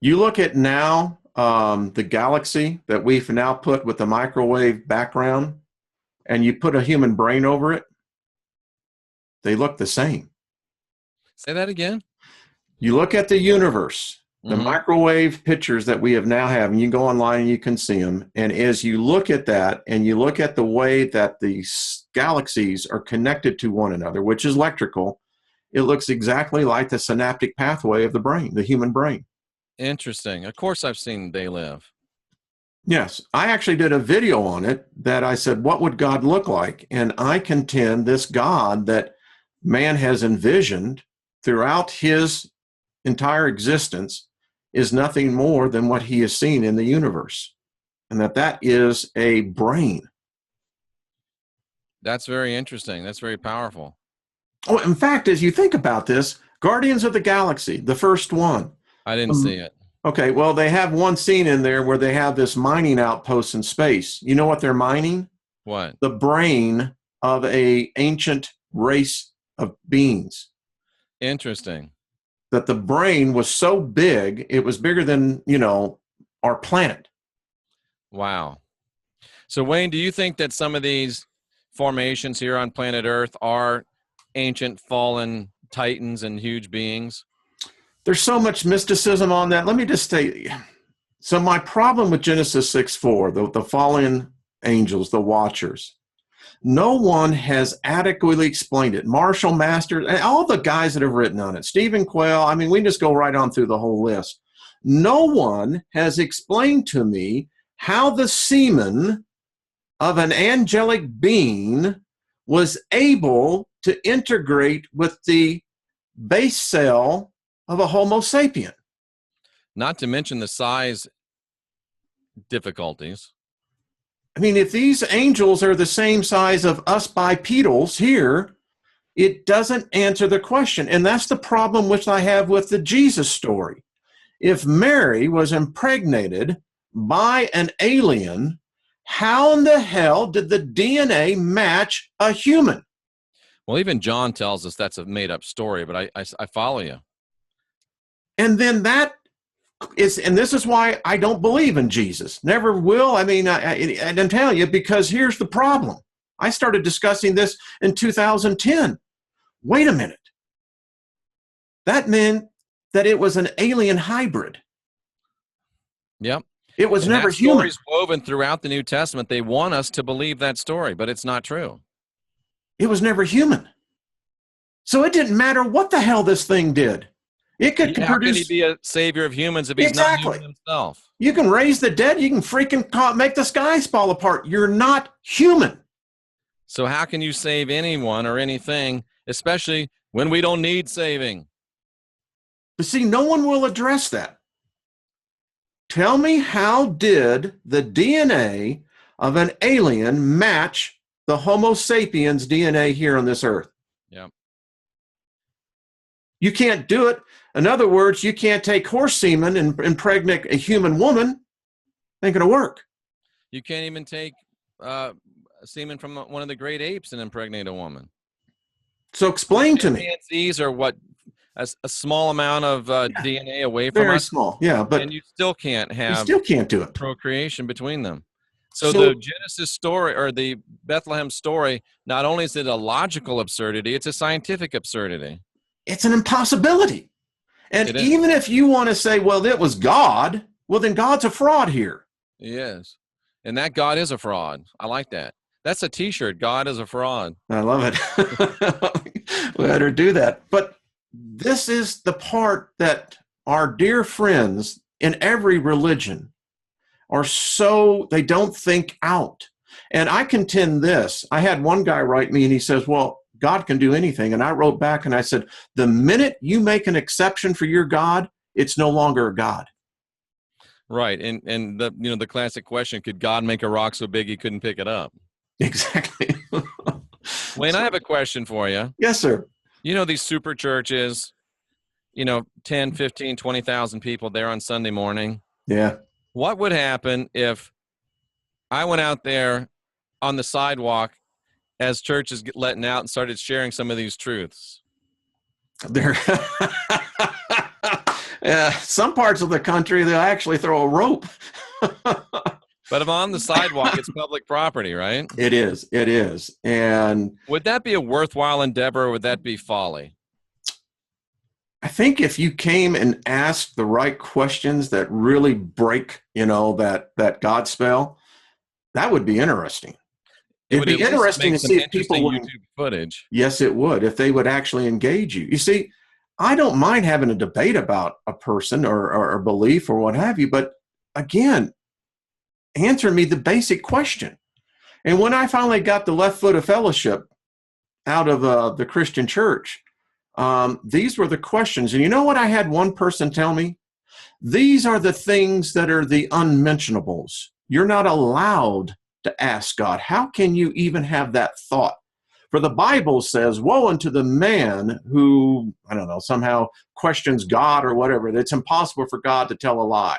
You look at now the galaxy that we've now put with the microwave background, and you put a human brain over it, they look the same. Say that again. You look at the universe, the microwave pictures that we have now have, and you go online and you can see them. And as you look at that, and you look at the way that the galaxies are connected to one another, which is electrical, it looks exactly like the synaptic pathway of the brain, the human brain. Interesting. Of course, I've seen They Live. Yes, I actually did a video on it that I said, what would God look like? And I contend this God that man has envisioned throughout his entire existence is nothing more than what he has seen in the universe, and that is a brain. That's very interesting. That's very powerful. Oh, in fact, as you think about this, Guardians of the Galaxy, the first one. I didn't see it. Okay, well, they have one scene in there where they have this mining outpost in space. You know what they're mining? What? The brain of an ancient race of beings. Interesting. That the brain was so big, it was bigger than, our planet. Wow. So, Wayne, do you think that some of these formations here on planet Earth are ancient fallen titans and huge beings? There's so much mysticism on that. Let me just say, so my problem with Genesis 6:4, the fallen angels, the watchers, no one has adequately explained it. Marshall Masters, and all the guys that have written on it, Stephen Quayle, I mean, we can just go right on through the whole list. No one has explained to me how the semen of an angelic being was able to integrate with the base cell of a Homo sapien. Not to mention the size difficulties. I mean, if these angels are the same size of us bipedals here, it doesn't answer the question. And that's the problem which I have with the Jesus story. If Mary was impregnated by an alien, how in the hell did the DNA match a human? Well, even John tells us that's a made-up story, but I follow you. And then that is, and this is why I don't believe in Jesus. Never will. I mean, I'm telling you, because here's the problem. I started discussing this in 2010. Wait a minute. That meant that it was an alien hybrid. Yep. It was and never that human. Story's woven throughout the New Testament. They want us to believe that story, but it's not true. It was never human. So it didn't matter what the hell this thing did. It could How produce. can he be a savior of humans if he's not human himself? You can raise the dead. You can freaking make the skies fall apart. You're not human. So how can you save anyone or anything, especially when we don't need saving? But see, no one will address that. Tell me, how did the DNA of an alien match the Homo sapiens DNA here on this earth? Yeah. You can't do it. In other words, you can't take horse semen and impregnate a human woman. Ain't going to work. You can't even take semen from one of the great apes and impregnate a woman. So explain to me. Chimpanzees are what? A small amount of DNA away from Very us. small, yeah. But and you still can't have. You still can't do it. Procreation between them. So the Genesis story or the Bethlehem story, not only is it a logical absurdity, it's a scientific absurdity. It's an impossibility. And even if you want to say, well, it was God, well, then God's a fraud here. Yes. And that God is a fraud. I like that. That's a t-shirt. God is a fraud. I love it. We better do that. But this is the part that our dear friends in every religion are they don't think out. And I contend this. I had one guy write me and he says, well, God can do anything. And I wrote back and I said, the minute you make an exception for your God, it's no longer a God. Right. And the classic question, could God make a rock so big he couldn't pick it up? Exactly. Wayne, I have a question for you. Yes, sir. These super churches, 10, 15, 20,000 people there on Sunday morning. Yeah. What would happen if I went out there on the sidewalk as churches get letting out and started sharing some of these truths? There. Some parts of the country, they'll actually throw a rope. But if on the sidewalk, it's public property, right? It is. It is. And would that be a worthwhile endeavor, or would that be folly? I think if you came and asked the right questions that really break, that God spell, that would be interesting. It'd be interesting to see if people would YouTube footage. Yes, it would, if they would actually engage you. You see, I don't mind having a debate about a person or a belief or what have you, but again, answer me the basic question. And when I finally got the left foot of fellowship out of the Christian church, these were the questions. And you know what I had one person tell me? These are the things that are the unmentionables. You're not allowed to ask God. How can you even have that thought? For the Bible says, woe unto the man who, somehow questions God or whatever. It's impossible for God to tell a lie.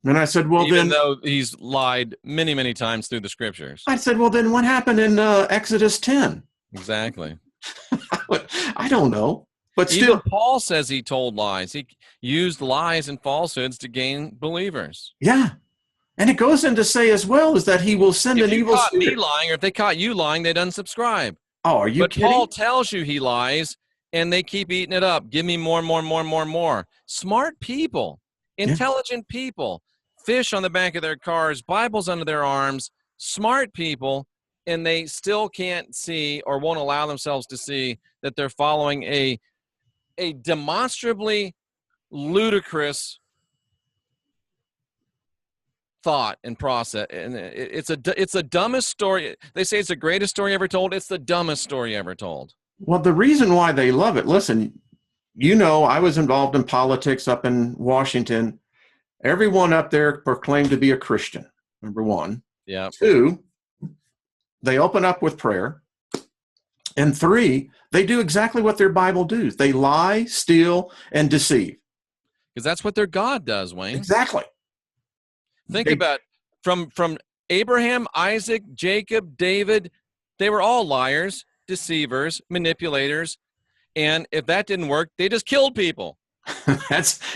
And I said, well, even though he's lied many, many times through the scriptures. I said, well, then what happened in Exodus 10? Exactly. I don't know. But still, even Paul says he told lies. He used lies and falsehoods to gain believers. Yeah. And it goes in to say as well is that he will send an evil spirit. If they caught me lying, or if they caught you lying, they'd unsubscribe. Oh, are you kidding? But Paul tells you he lies, and they keep eating it up. Give me more, more, more, more, more. Smart people, intelligent people, fish on the back of their cars, Bibles under their arms, smart people, and they still can't see or won't allow themselves to see that they're following a demonstrably ludicrous thought and process. And it's the dumbest story. They say it's the greatest story ever told. It's the dumbest story ever told. Well, the reason why they love it, listen, I was involved in politics up in Washington. Everyone up there proclaimed to be a Christian, number one. Yeah. 2, they open up with prayer. And 3, they do exactly what their Bible does. They lie, steal, and deceive. Because that's what their God does, Wayne. Exactly. Think about from Abraham, Isaac, Jacob, David, they were all liars, deceivers, manipulators. And if that didn't work, they just killed people.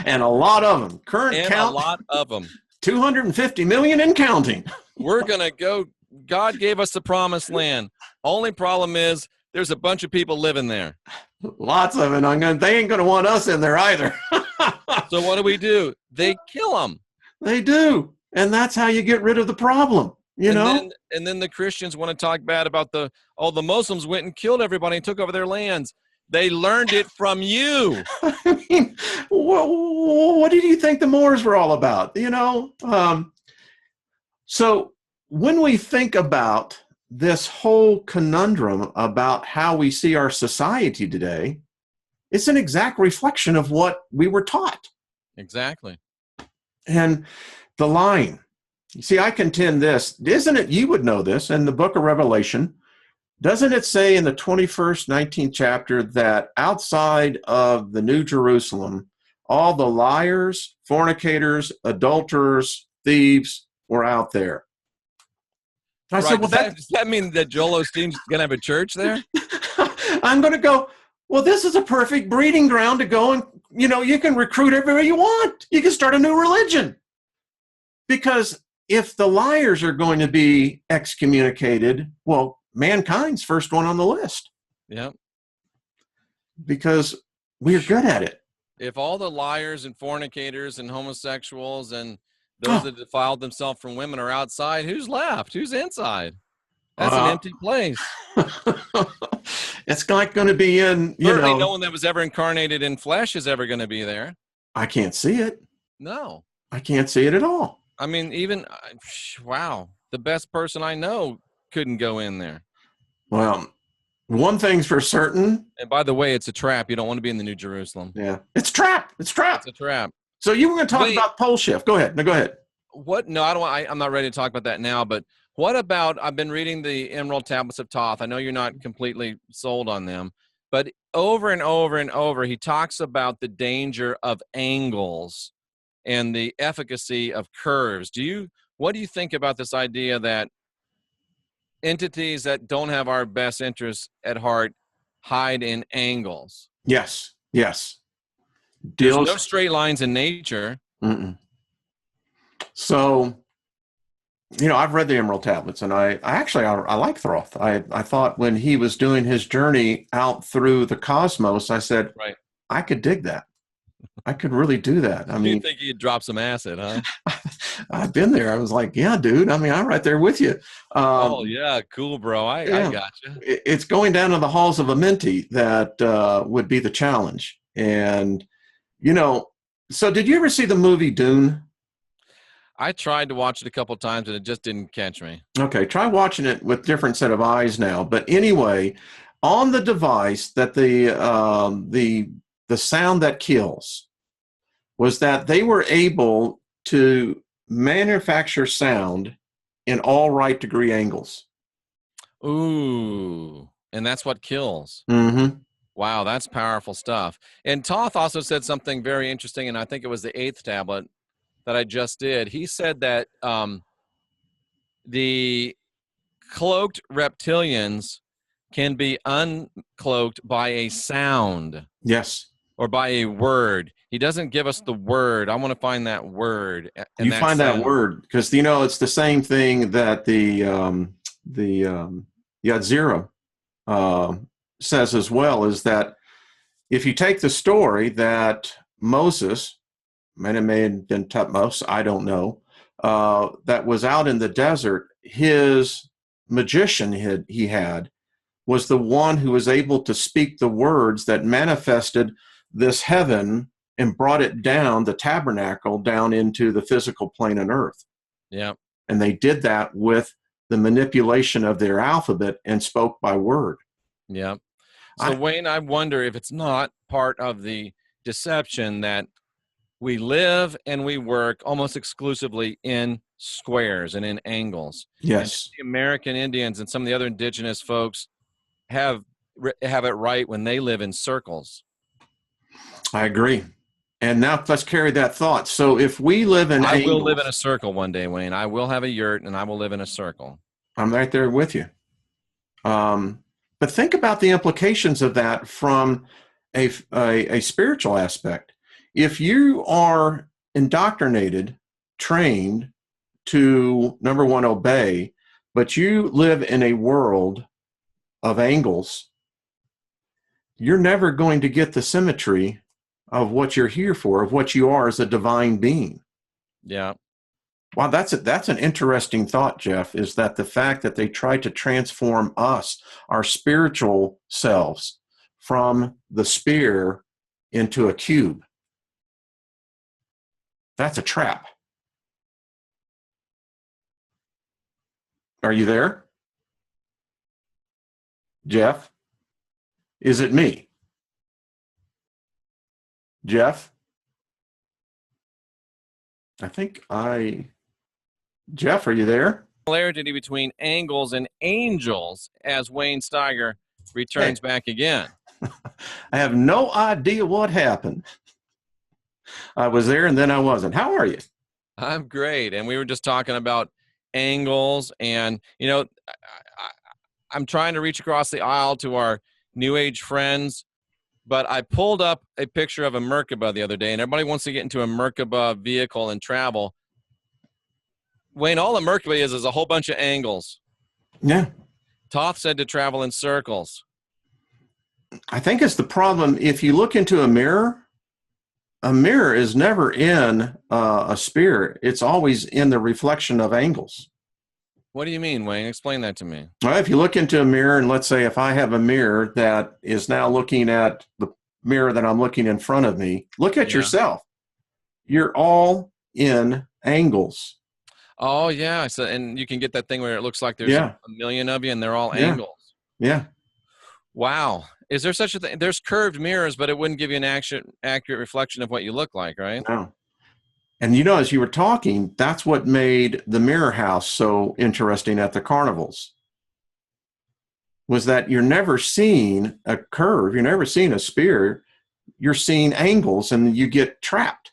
And a lot of them. Current count. A lot of them. 250 million and counting. We're going to go. God gave us the promised land. Only problem is there's a bunch of people living there. Lots of it. They ain't going to want us in there either. So what do? They kill them. They do. And that's how you get rid of the problem, And then the Christians want to talk bad about the Muslims went and killed everybody and took over their lands. They learned it from you. I mean, what did you think the Moors were all about? So when we think about this whole conundrum about how we see our society today, it's an exact reflection of what we were taught. Exactly. And the lying. You see, I contend this, isn't it? You would know this in the book of Revelation. Doesn't it say in the 21st, 19th chapter that outside of the New Jerusalem, all the liars, fornicators, adulterers, thieves were out there? I said, well, does that mean that Joel Osteen's going to have a church there? I'm going to go, well, this is a perfect breeding ground to go and, you can recruit everybody you want. You can start a new religion. Because if the liars are going to be excommunicated, well, mankind's first one on the list. Yeah. Because we're good at it. If all the liars and fornicators and homosexuals and those that defiled themselves from women are outside, who's left? Who's inside? That's an empty place. It's not going to be in, Certainly no one that was ever incarnated in flesh is ever going to be there. I can't see it. No. I can't see it at all. I mean, even, wow, the best person I know couldn't go in there. Well, one thing's for certain. And by the way, it's a trap. You don't want to be in the New Jerusalem. Yeah. It's a trap. It's a trap. It's a trap. So you were going to talk Wait, about pole shift. Go ahead. No, go ahead. what? No, I don't want, I'm not ready to talk about that now, but what about, I've been reading the Emerald Tablets of Thoth. I know you're not completely sold on them, but over and over and over, he talks about the danger of angles and the efficacy of curves. What do you think about this idea that entities that don't have our best interests at heart hide in angles? Yes. Yes. There's no Deals. straight lines in nature. Mm-mm. So, I've read the Emerald Tablets, and I actually I like Thoth. I thought when he was doing his journey out through the cosmos, I said, Right. I could dig that. I could really do that. I You mean, think you'd drop some acid, huh? I've been there. I was like, yeah, dude. I mean, I'm right there with you. Oh yeah, cool, bro. I Yeah, got you. it's going down to the halls of a Minty that would be the challenge. And so did you ever see the movie Dune? I tried to watch it a couple times and it just didn't catch me. Okay, try watching it with different set of eyes now. But anyway, on the device that the sound that kills was that they were able to manufacture sound in all right degree angles. Ooh, and that's what kills. Mm-hmm. Wow, that's powerful stuff. And Toth also said something very interesting, and I think it was the 8th tablet that I just did. He said that the cloaked reptilians can be uncloaked by a sound Yes. or by a word. He doesn't give us the word. I want to find that word and You that find that sound. word because it's the same thing that the Yadzira says as well, is that if you take the story that Moses, and it may have been Tutmos, I don't know, that was out in the desert, his magician he had was the one who was able to speak the words that manifested this heaven and brought it down, the tabernacle, down into the physical plane on earth. Yeah. And they did that with the manipulation of their alphabet and spoke by word. Yeah. So, Wayne, I wonder if it's not part of the deception that we live and we work almost exclusively in squares and in angles. And Yes. the American Indians and some of the other indigenous folks have it right when they live in circles. I agree. And now let's carry that thought. So if we live in I will live in angles, a circle one day, Wayne. I will have a yurt and I will live in a circle. I'm right there with you. But think about the implications of that from a spiritual aspect. If you are indoctrinated, trained to, number one, obey, but you live in a world of angles, you're never going to get the symmetry of what you're here for, of what you are as a divine being. Yeah. Wow, that's an interesting thought, Jeff, is that the fact that they try to transform us, our spiritual selves, from the sphere into a cube. That's a trap. Are you there? Jeff? Is it me? Jeff? Jeff, are you there? Similarity between angles and angels as Wayne Steiger returns back again. I have no idea what happened. I was there and then I wasn't. How are you? I'm great. And we were just talking about angles and, I'm trying to reach across the aisle to our New Age friends, but I pulled up a picture of a Merkaba the other day, and everybody wants to get into a Merkaba vehicle and travel. Wayne, all a Merkaba is a whole bunch of angles. Yeah. Toth said to travel in circles. I think it's the problem. If you look into a mirror is never in a sphere. It's always in the reflection of angles. What do you mean, Wayne? Explain that to me. Well, if you look into a mirror, and let's say if I have a mirror that is now looking at the mirror that I'm looking in front of me, look at yourself. You're all in angles. Oh, yeah. So, and you can get that thing where it looks like there's a million of you and they're all angles. Yeah. Wow. Is there such a thing? There's curved mirrors, but it wouldn't give you an accurate reflection of what you look like, right? No. And you know, as you were talking, that's what made the mirror house so interesting at the carnivals, was that you're never seeing a curve, you're never seeing a spear, you're seeing angles and you get trapped.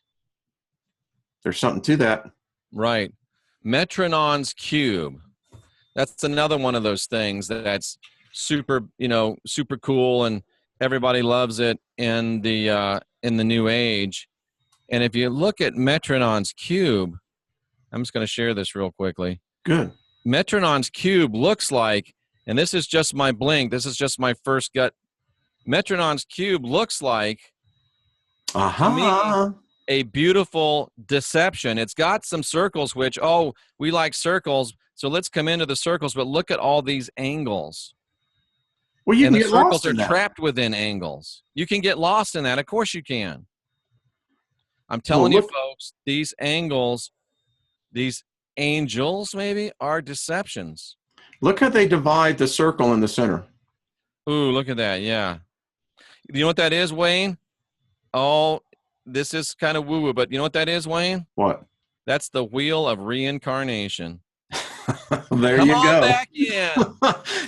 There's something to that. Right. Metronon's cube. That's another one of those things that's super, super cool, and everybody loves it in the new age. And if you look at Metronon's cube, I'm just going to share this real quickly. Good. Metronon's cube looks like, and this is just my blink, this is just my first gut. Metronon's cube looks like, to me, a beautiful deception. It's got some circles, which, oh, we like circles, so let's come into the circles, but look at all these angles. Well, you and can the get circles lost are in that. trapped within angles. You can get lost in that. Of course you can. I'm telling you, folks, these angles, these angels maybe, are deceptions. Look how they divide the circle in the center. Ooh, look at that. Yeah. You know what that is, Wayne? Oh, this is kind of woo-woo, but you know what that is, Wayne? What? That's the wheel of reincarnation. There Come you on go. Back in.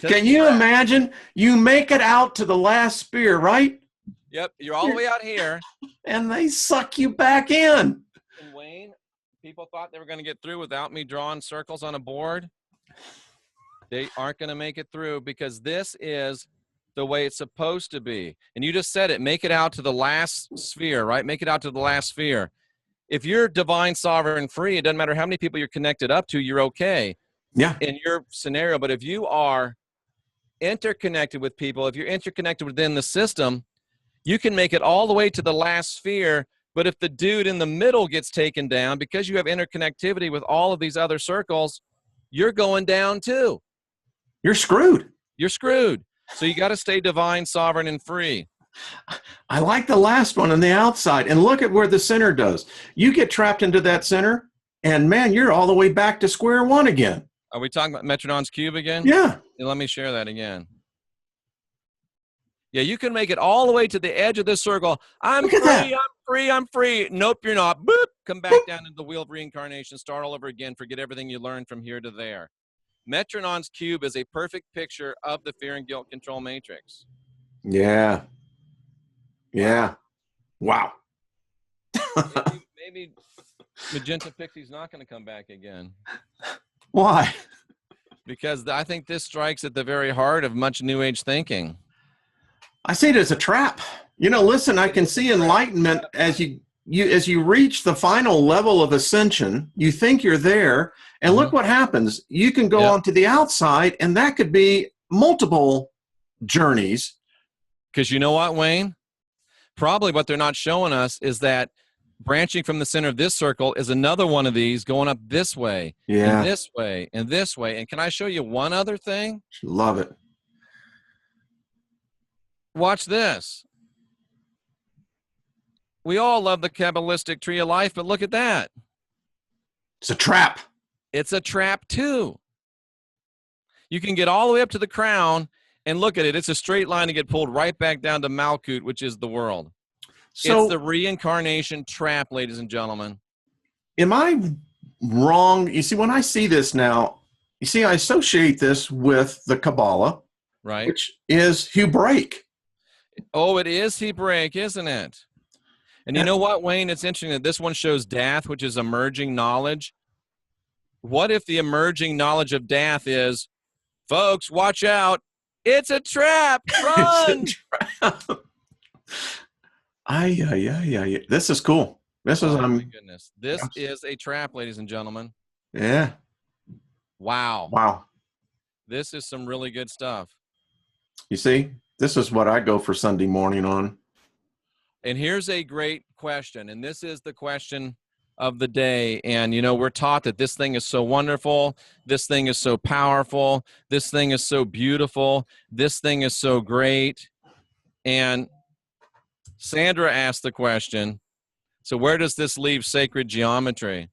Can you imagine? You make it out to the last spear, right? Yep, you're all the way out here. And they suck you back in. And Wayne, people thought they were going to get through without me drawing circles on a board. They aren't going to make it through, because this is the way it's supposed to be. And you just said it, make it out to the last sphere, right? Make it out to the last sphere. If you're divine, sovereign, free, it doesn't matter how many people you're connected up to, you're okay. Yeah. In your scenario. But if you are interconnected with people, if you're interconnected within the system, you can make it all the way to the last sphere. But if the dude in the middle gets taken down, because you have interconnectivity with all of these other circles, you're going down too. You're screwed. You're screwed. So you got to stay divine, sovereign, and free. I like the last one on the outside. And look at where the center does. You get trapped into that center, and man, you're all the way back to square one again. Are we talking about Metronon's cube again? Yeah. Let me share that again. Yeah, you can make it all the way to the edge of this circle. I'm free, I'm free, I'm free. Nope, you're not. Boop. Come back down into the wheel of reincarnation. Start all over again. Forget everything you learned from here to there. Metronon's cube is a perfect picture of the fear and guilt control matrix. Yeah. Yeah. Wow. maybe Magenta Pixie's not going to come back again. Why? Because I think this strikes at the very heart of much New Age thinking. I see it as a trap. You know, listen, I can see enlightenment as you reach the final level of ascension. You think you're there, and look what happens. You can go on to the outside, and that could be multiple journeys. Because you know what, Wayne? Probably what they're not showing us is that branching from the center of this circle is another one of these going up this way, and this way, and this way. And can I show you one other thing? Love it. Watch this. We all love the Kabbalistic tree of life, but look at that. It's a trap. It's a trap too. You can get all the way up to the crown and look at it. It's a straight line to get pulled right back down to Malkut, which is the world. So, it's the reincarnation trap, ladies and gentlemen. Am I wrong? You see, when I see this now, you see, I associate this with the Kabbalah, right? Which is Hebraic. Oh, it is Hebraic, isn't it? And you know what, Wayne? It's interesting that this one shows Dath, which is emerging knowledge. What if the emerging knowledge of Dath is, folks, watch out, it's a trap, run! It's a trap. This is cool. This is, oh my goodness. This is a trap, ladies and gentlemen. Yeah. Wow. Wow. This is some really good stuff. You see, this is what I go for Sunday morning on. And here's a great question, and this is the question of the day. And, you know, we're taught that this thing is so wonderful, this thing is so powerful, this thing is so beautiful, this thing is so great. And Sandra asked the question, so where does this leave sacred geometry?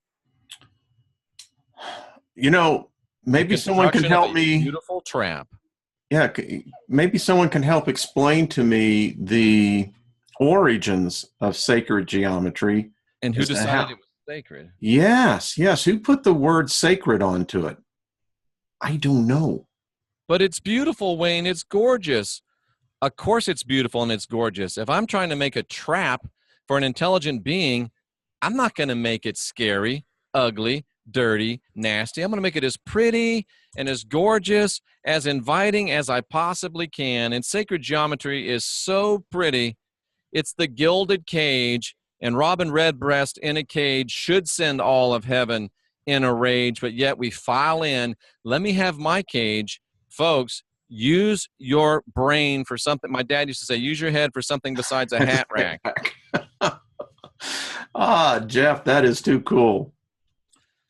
You know, maybe someone can help me. Beautiful trap. Yeah, maybe someone can help explain to me the origins of sacred geometry. And who decided Sacred. Yes, yes. Who put the word sacred onto it? I don't know. But it's beautiful, Wayne. It's gorgeous. Of course it's beautiful and it's gorgeous. If I'm trying to make a trap for an intelligent being, I'm not going to make it scary, ugly, dirty, nasty. I'm going to make it as pretty and as gorgeous, as inviting as I possibly can. And sacred geometry is so pretty. It's the gilded cage, and Robin Redbreast in a cage should send all of heaven in a rage, but yet we file in, let me have my cage. Folks, use your brain for something. My dad used to say, use your head for something besides a hat rack. Jeff, that is too cool.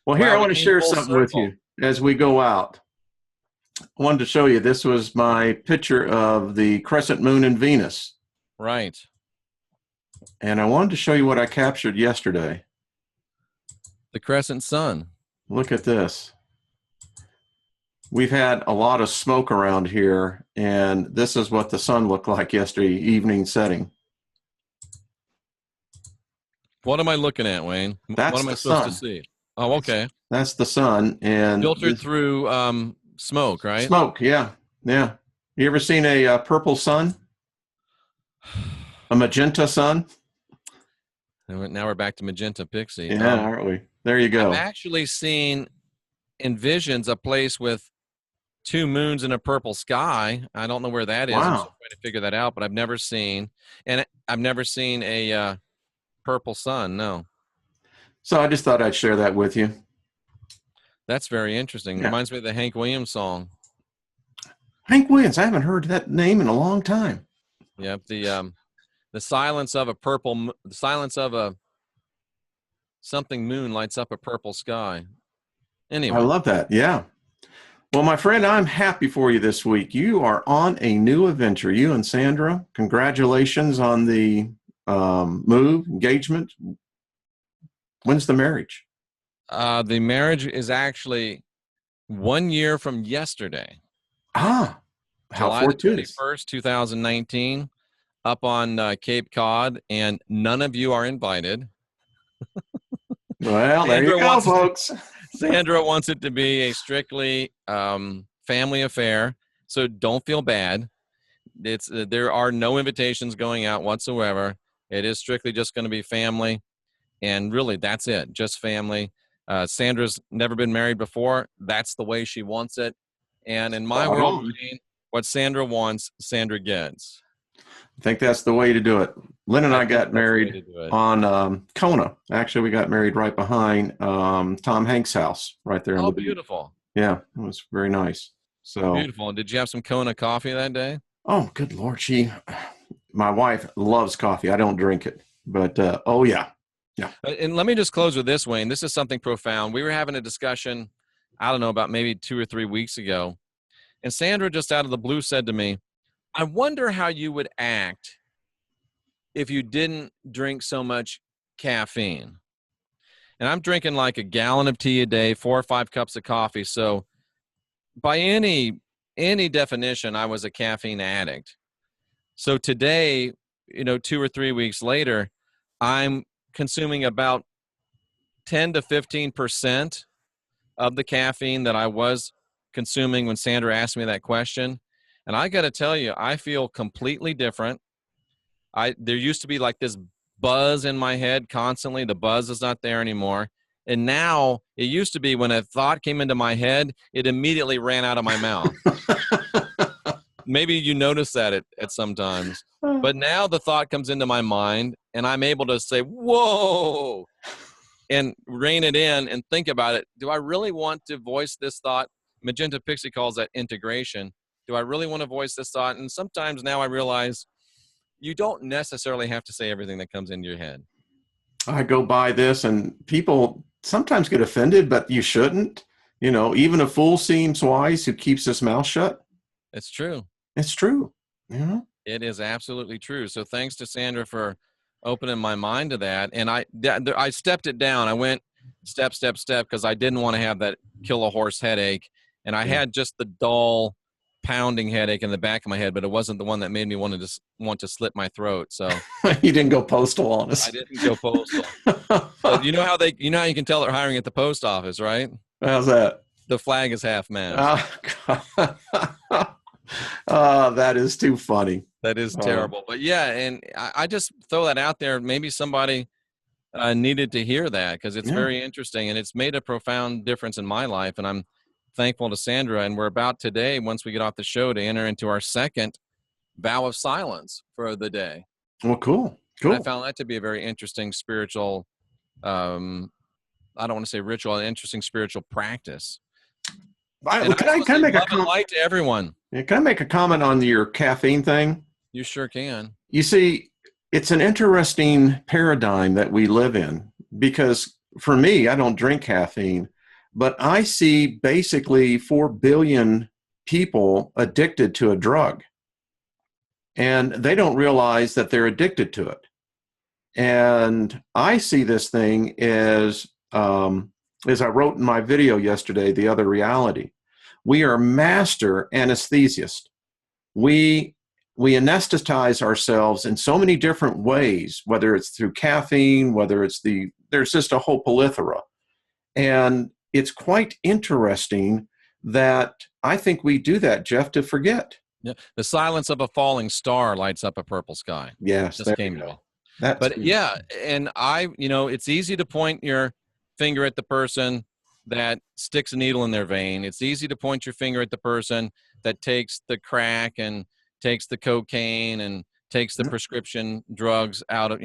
Well, here, Wow, I we want to came share full something with circle. you as we go out. I wanted to show you, this was my picture of the crescent moon and Venus. Right. And I wanted to show you what I captured yesterday. The crescent sun. Look at this. We've had a lot of smoke around here, and this is what the sun looked like yesterday evening setting. What am I looking at, Wayne? What That's am I the supposed to sun. see? Oh, okay. That's the sun. And Filtered through smoke, right? smoke, yeah. Yeah. You ever seen a purple sun? A magenta sun? And now we're back to magenta pixie. Yeah, aren't we? There you I've go. actually seen in visions a place with two moons in a purple sky. I don't know where that is. I'm still Wow. trying to figure that out, but I've never seen a purple sun. No, So I just thought I'd share that with you. that's very interesting. Yeah. Reminds me of the Hank Williams song. Hank Williams, I haven't heard that name in a long time. Yep, the silence of the silence of a something moon lights up a purple sky. I Anyway, love that. Yeah. Well, my friend, I'm happy for you this week. You are on a new adventure. You and Sandra, congratulations on the move, engagement. When's the marriage? the marriage is actually 1 year from yesterday. How July the fortuitous. 21st, 2019, up on Cape Cod, and none of you are invited. Well, there you go, folks. Sandra wants it to be a strictly family affair, so don't feel bad. There are no invitations going out whatsoever. It is strictly just going to be family, and really, that's it, just family. Sandra's never been married before. That's the way she wants it. And in my Spot world, on. what Sandra wants, Sandra gets. I think that's the way to do it. Lynn and I think got that's the way married to do it. on Kona. Actually, we got married right behind Tom Hanks' house, right there on Oh, the beach. beautiful. Yeah, it was very nice. So, Beautiful. And did you have some Kona coffee that day? oh, good Lord, my wife loves coffee. I don't drink it, but oh yeah, yeah. And let me just close with this, Wayne. This is something profound. We were having a discussion, I don't know, about maybe 2 or 3 weeks ago. And Sandra just out of the blue said to me, I wonder how you would act if you didn't drink so much caffeine. And I'm drinking like a gallon of tea a day, 4 or 5 cups of coffee. So by any definition, I was a caffeine addict. So today, 2 or 3 weeks later, I'm consuming about 10 to 15% of the caffeine that I was consuming when Sandra asked me that question. And I got to tell you, I feel completely different. There used to be like this buzz in my head constantly. The buzz is not there anymore. And now it used to be when a thought came into my head, it immediately ran out of my mouth. Maybe you notice that at sometimes. But now the thought comes into my mind and I'm able to say, whoa, and rein it in and think about it. Do I really want to voice this thought? Magenta Pixie calls that integration. Do I really want to voice this thought? And sometimes now I realize you don't necessarily have to say everything that comes into your head. I go by this and people sometimes get offended, but you shouldn't. Even a fool seems wise who keeps his mouth shut. It's true. It's true. Yeah. It is absolutely true. So thanks to Sandra for opening my mind to that. And I stepped it down. I went step, because I didn't want to have that kill a horse headache. And I had just the dull pounding headache in the back of my head, but it wasn't the one that made me want to slit my throat. So You didn't go postal on us. I didn't go postal. But you know how you can tell they're hiring at the post office, right? How's that? The flag is half mast. That is too funny. That is terrible. But yeah, and I just throw that out there. Maybe somebody needed to hear that, because it's very interesting, and it's made a profound difference in my life. And I'm thankful to Sandra. And we're about today, once we get off the show, to enter into our second vow of silence for the day. Well, cool. And I found that to be a very interesting spiritual, I don't want to say ritual, an interesting spiritual practice. Can I make a comment? Light to everyone. Yeah, can I make a comment on your caffeine thing? You sure can. You see, it's an interesting paradigm that we live in, because for me, I don't drink caffeine, but I see basically 4 billion people addicted to a drug, and they don't realize that they're addicted to it. And I see this thing as I wrote in my video yesterday, The Other Reality, we are master anesthesists. We anesthetize ourselves in so many different ways, whether it's through caffeine, whether it's there's just a whole plethora. And it's quite interesting that I think we do that, Jeff, to forget. Yeah. The silence of a falling star lights up a purple sky. Yes. Just came to me. But yeah, and it's easy to point your finger at the person that sticks a needle in their vein. It's easy to point your finger at the person that takes the crack and takes the cocaine and takes the prescription drugs out of,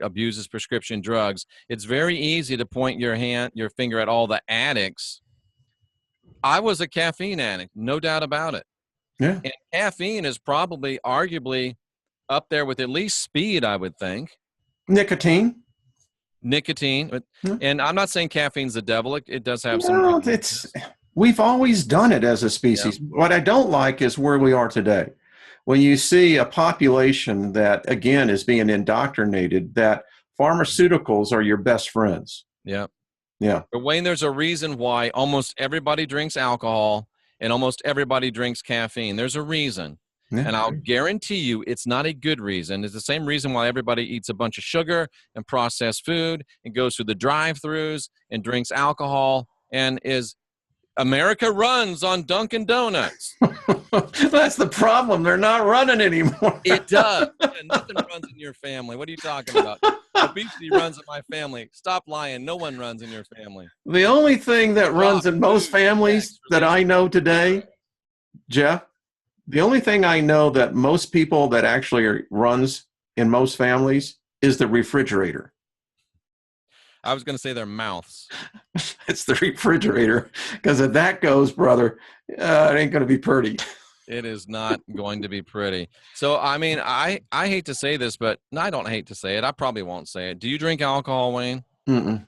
abuses prescription drugs. It's very easy to point your finger at all the addicts. I was a caffeine addict, no doubt about it. Yeah. And caffeine is probably arguably up there with at least speed, I would think. Nicotine. And I'm not saying caffeine's the devil. It does have some. We've always done it as a species. Yeah. What I don't like is where we are today. When you see a population that, again, is being indoctrinated, that pharmaceuticals are your best friends. Yeah. Yeah. But Wayne, there's a reason why almost everybody drinks alcohol and almost everybody drinks caffeine. There's a reason. Yeah. And I'll guarantee you it's not a good reason. It's the same reason why everybody eats a bunch of sugar and processed food and goes through the drive-thrus and drinks alcohol and America runs on Dunkin' Donuts. That's the problem. They're not running anymore. It does. Nothing runs in your family. What are you talking about? Obesity runs in my family. Stop lying. No one runs in your family. The only thing that runs in most families that I know today, Jeff, the only thing I know that most people that actually runs in most families is the refrigerator. I was going to say their mouths. It's the refrigerator, because if that goes, brother, it ain't going to be pretty. It is not going to be pretty. So, I mean, I hate to say this, but I don't hate to say it. I probably won't say it. Do you drink alcohol, Wayne? Mm-mm.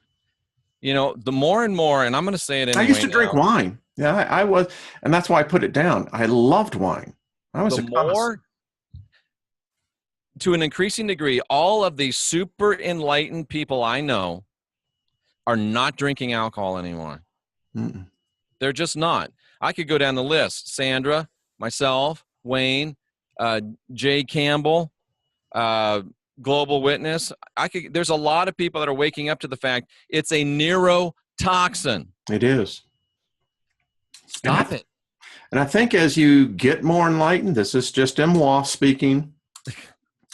The more and more, and I'm going to say it anyway. I used to drink wine. Yeah, I was, and that's why I put it down. I loved wine. I was to an increasing degree, all of these super enlightened people I know are not drinking alcohol anymore. Mm-mm. They're just not. I could go down the list. Sandra, myself, Wayne, Jay Campbell, Global Witness. There's a lot of people that are waking up to the fact it's a neurotoxin. It is. Stop it. And I think as you get more enlightened, this is just moi speaking.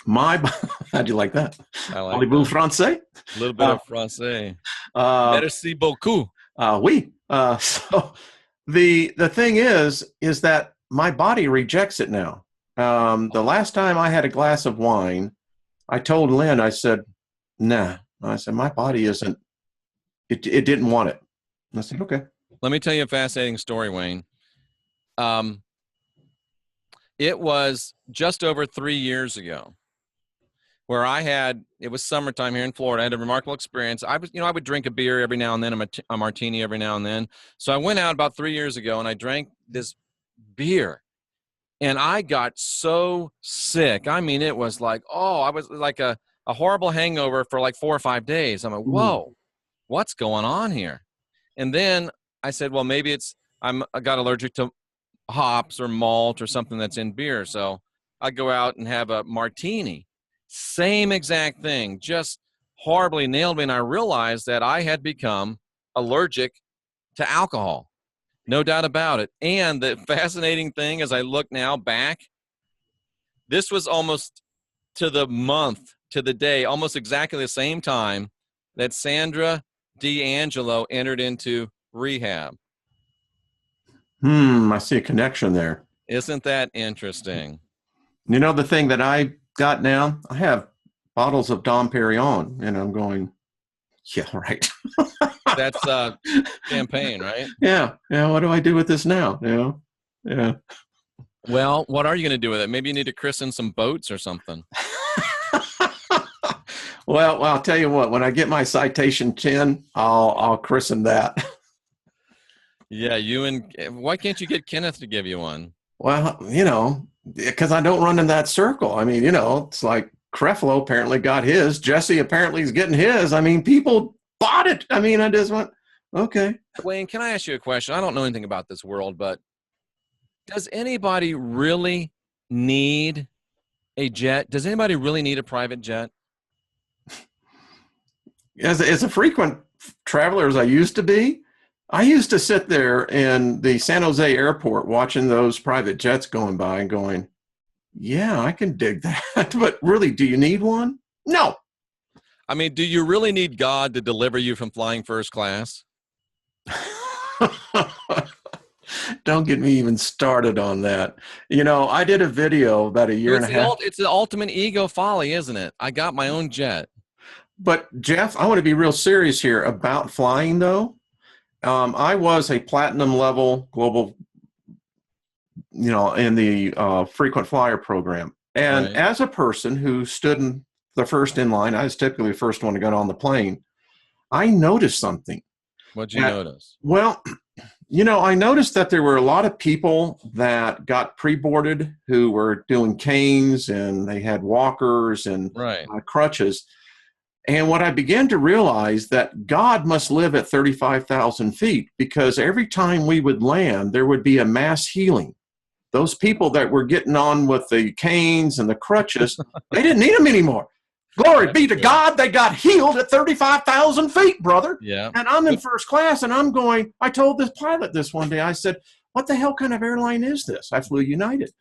How'd you like that? I like Parlez-vous français? A little bit of français. Merci beaucoup. Oui. So the thing is that my body rejects it now. The last time I had a glass of wine, I told Lynn, I said, nah. I said, my body it didn't want it. And I said, okay. Let me tell you a fascinating story, Wayne. It was just over 3 years ago where it was summertime here in Florida. I had a remarkable experience. I would drink a beer every now and then, a martini every now and then. So I went out about 3 years ago and I drank this beer and I got so sick. I mean, it was like, I was like a horrible hangover for like 4 or 5 days. I'm like, whoa, what's going on here? And then I said, well, maybe I got allergic to hops or malt or something that's in beer. So I go out and have a martini. Same exact thing, just horribly nailed me. And I realized that I had become allergic to alcohol. No doubt about it. And the fascinating thing as I look now back, this was almost to the month, to the day, almost exactly the same time that Sandra D'Angelo entered into rehab. I see a connection there. Isn't that interesting? You know, the thing that I got now, I have bottles of Dom Perignon, and I'm going, yeah, right. That's champagne, right? Yeah. What do I do with this now? Yeah. Well, what are you going to do with it? Maybe you need to christen some boats or something. Well, I'll tell you what. When I get my citation 10, I'll christen that. Yeah, why can't you get Kenneth to give you one? Well, because I don't run in that circle. I mean, it's like Creflo apparently got his. Jesse apparently is getting his. I mean, people bought it. I mean, I just went, okay. Wayne, can I ask you a question? I don't know anything about this world, but does anybody really need a jet? Does anybody really need a private jet? As a frequent traveler as I used to be, I used to sit there in the San Jose airport watching those private jets going by and going, yeah, I can dig that. But really, do you need one? No. I mean, do you really need God to deliver you from flying first class? Don't get me even started on that. I did a video about a year and a half. It's the ultimate ego folly, isn't it? I got my own jet. But Jeff, I want to be real serious here about flying, though. I was a platinum level global, in the frequent flyer program. And Right. as a person who stood in the first in line, I was typically the first one to get on the plane. I noticed something. What'd you notice? Well, I noticed that there were a lot of people that got pre-boarded who were doing canes and they had walkers and Right. Crutches. And what I began to realize that God must live at 35,000 feet, because every time we would land, there would be a mass healing. Those people that were getting on with the canes and the crutches, they didn't need them anymore. Glory be to God, they got healed at 35,000 feet, brother. Yeah. And I'm in first class, and I'm going, I told this pilot this one day, I said, what the hell kind of airline is this? I flew United.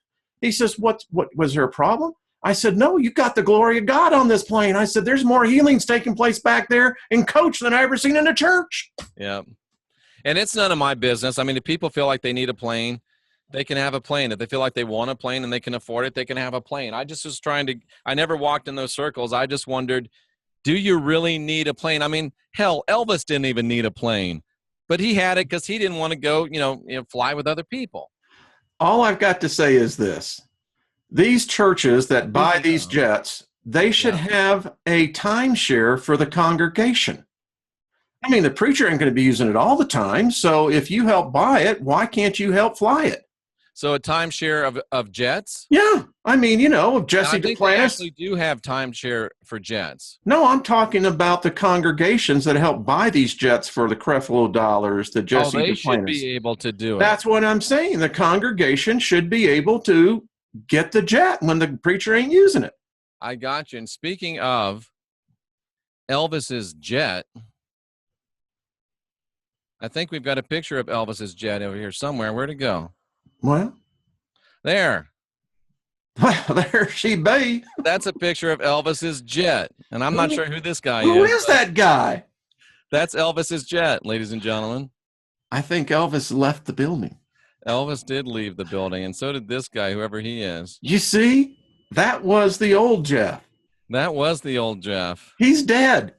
He says, what was there a problem? I said, no, you got the glory of God on this plane. I said, there's more healings taking place back there in coach than I ever seen in a church. Yeah. And it's none of my business. I mean, if people feel like they need a plane, they can have a plane. If they feel like they want a plane and they can afford it, they can have a plane. I just was I never walked in those circles. I just wondered, do you really need a plane? I mean, hell, Elvis didn't even need a plane, but he had it because he didn't want to go, fly with other people. All I've got to say is this. These churches that buy these jets, they should have a timeshare for the congregation. I mean, the preacher ain't going to be using it all the time. So if you help buy it, why can't you help fly it? So a timeshare of jets? Yeah. I mean, Jesse Duplantis. They actually do have timeshare for jets. No, I'm talking about the congregations that help buy these jets for the Creflo dollars, the Jesse Duplantis. They should be able to do it. That's what I'm saying. The congregation should be able to get the jet when the preacher ain't using it. I got you. And speaking of Elvis's jet, I think we've got a picture of Elvis's jet over here somewhere. Where'd it go? Well, there. Well, there she be. That's a picture of Elvis's jet. And I'm not sure who this guy is. Who is that guy? That's Elvis's jet, ladies and gentlemen. I think Elvis left the building. Elvis did leave the building, and so did this guy, whoever he is. You see, that was the old Jeff. That was the old Jeff. He's dead.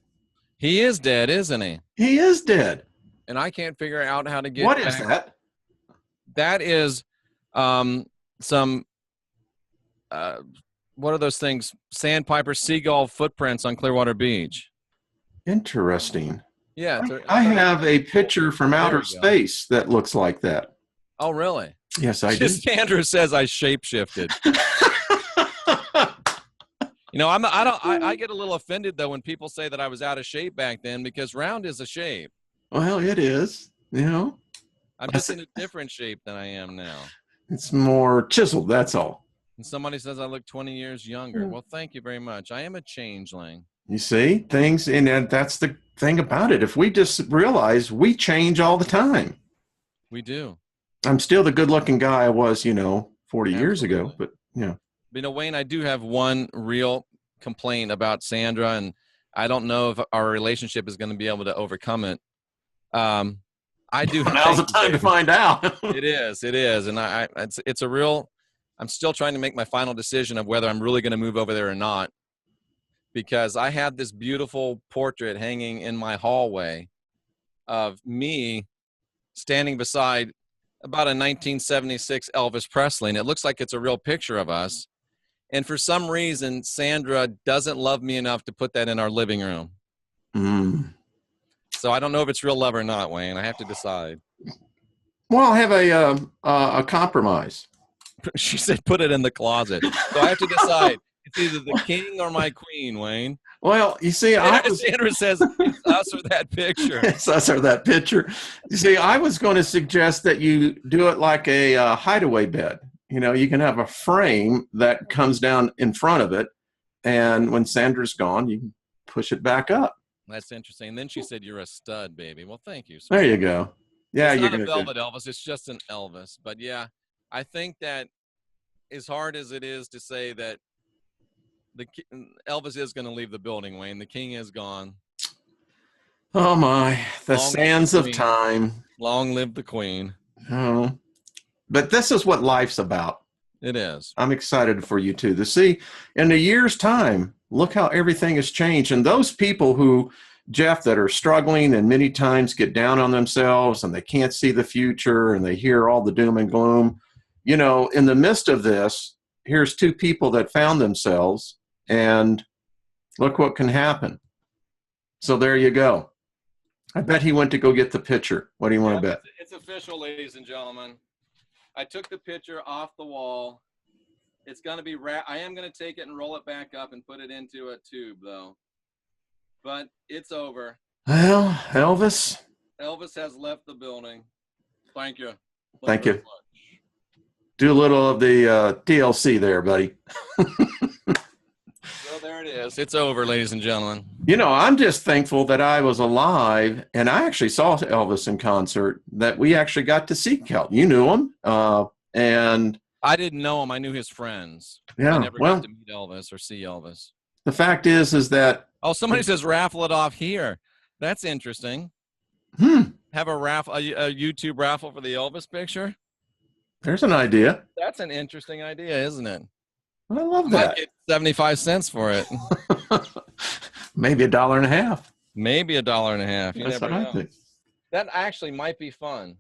He is dead, isn't he? He is dead. And I can't figure out how to get What back. is that? That is some, what are those things? Sandpiper seagull footprints on Clearwater Beach. Interesting. Yeah. I have a picture from outer space that looks like that. Oh, really? Yes, I do. Andrew says I shapeshifted. I get a little offended though when people say that I was out of shape back then, because round is a shape. Well, it is. I'm just in a different shape than I am now. It's more chiseled, that's all. And somebody says I look 20 years younger. Well, thank you very much. I am a changeling. You see things, and that's the thing about it. If we just realize we change all the time. We do. I'm still the good-looking guy I was, 40 years Absolutely. ago, but Wayne, I do have one real complaint about Sandra, and I don't know if our relationship is going to be able to overcome it. I do. Now's the time to find out. It is, and it's a real. I'm still trying to make my final decision of whether I'm really going to move over there or not, because I have this beautiful portrait hanging in my hallway of me standing beside about a 1976 Elvis Presley, and it looks like it's a real picture of us. And for some reason, Sandra doesn't love me enough to put that in our living room. So I don't know if it's real love or not, Wayne. I have to decide. Well, I have a compromise. She said, put it in the closet. So I have to decide. It's either the king or my queen, Wayne. Well, you see, Sandra says it's us or that picture. It's us or that picture. You see, I was going to suggest that you do it like a hideaway bed. You can have a frame that comes down in front of it, and when Sandra's gone, you can push it back up. That's interesting. And then she said, "You're a stud, baby." Well, thank you. There you go. Yeah, it's you're not a velvet Elvis. It's just an Elvis. But yeah, I think that as hard as it is to say that Elvis is going to leave the building, Wayne, the king is gone. Oh my, the sands of time. Long live the queen. Oh, but this is what life's about. It is. I'm excited for you too. To see in a year's time, look how everything has changed. And those people who, Jeff, that are struggling and many times get down on themselves and they can't see the future and they hear all the doom and gloom, in the midst of this, here's two people that found themselves, and look what can happen. So there you go. I bet he went to go get the picture. What do you want to bet? It's official, ladies and gentlemen. I took the picture off the wall. It's going to be I am going to take it and roll it back up and put it into a tube, though. But it's over. Well, Elvis has left the building. Thank you. Thank you. Do a little of the TLC there, buddy. So there it is. It's over, ladies and gentlemen. I'm just thankful that I was alive, and I actually saw Elvis in concert, that we actually got to see Kel. You knew him, and I didn't know him. I knew his friends. Yeah, I never got to meet Elvis or see Elvis. The fact is that... Oh, somebody says raffle it off here. That's interesting. Have a raffle, a YouTube raffle for the Elvis picture? There's an idea. That's an interesting idea, isn't it? I love that. Might get 75 cents for it. Maybe $1.50. Maybe $1.50. You That's never what know. I think. That actually might be fun.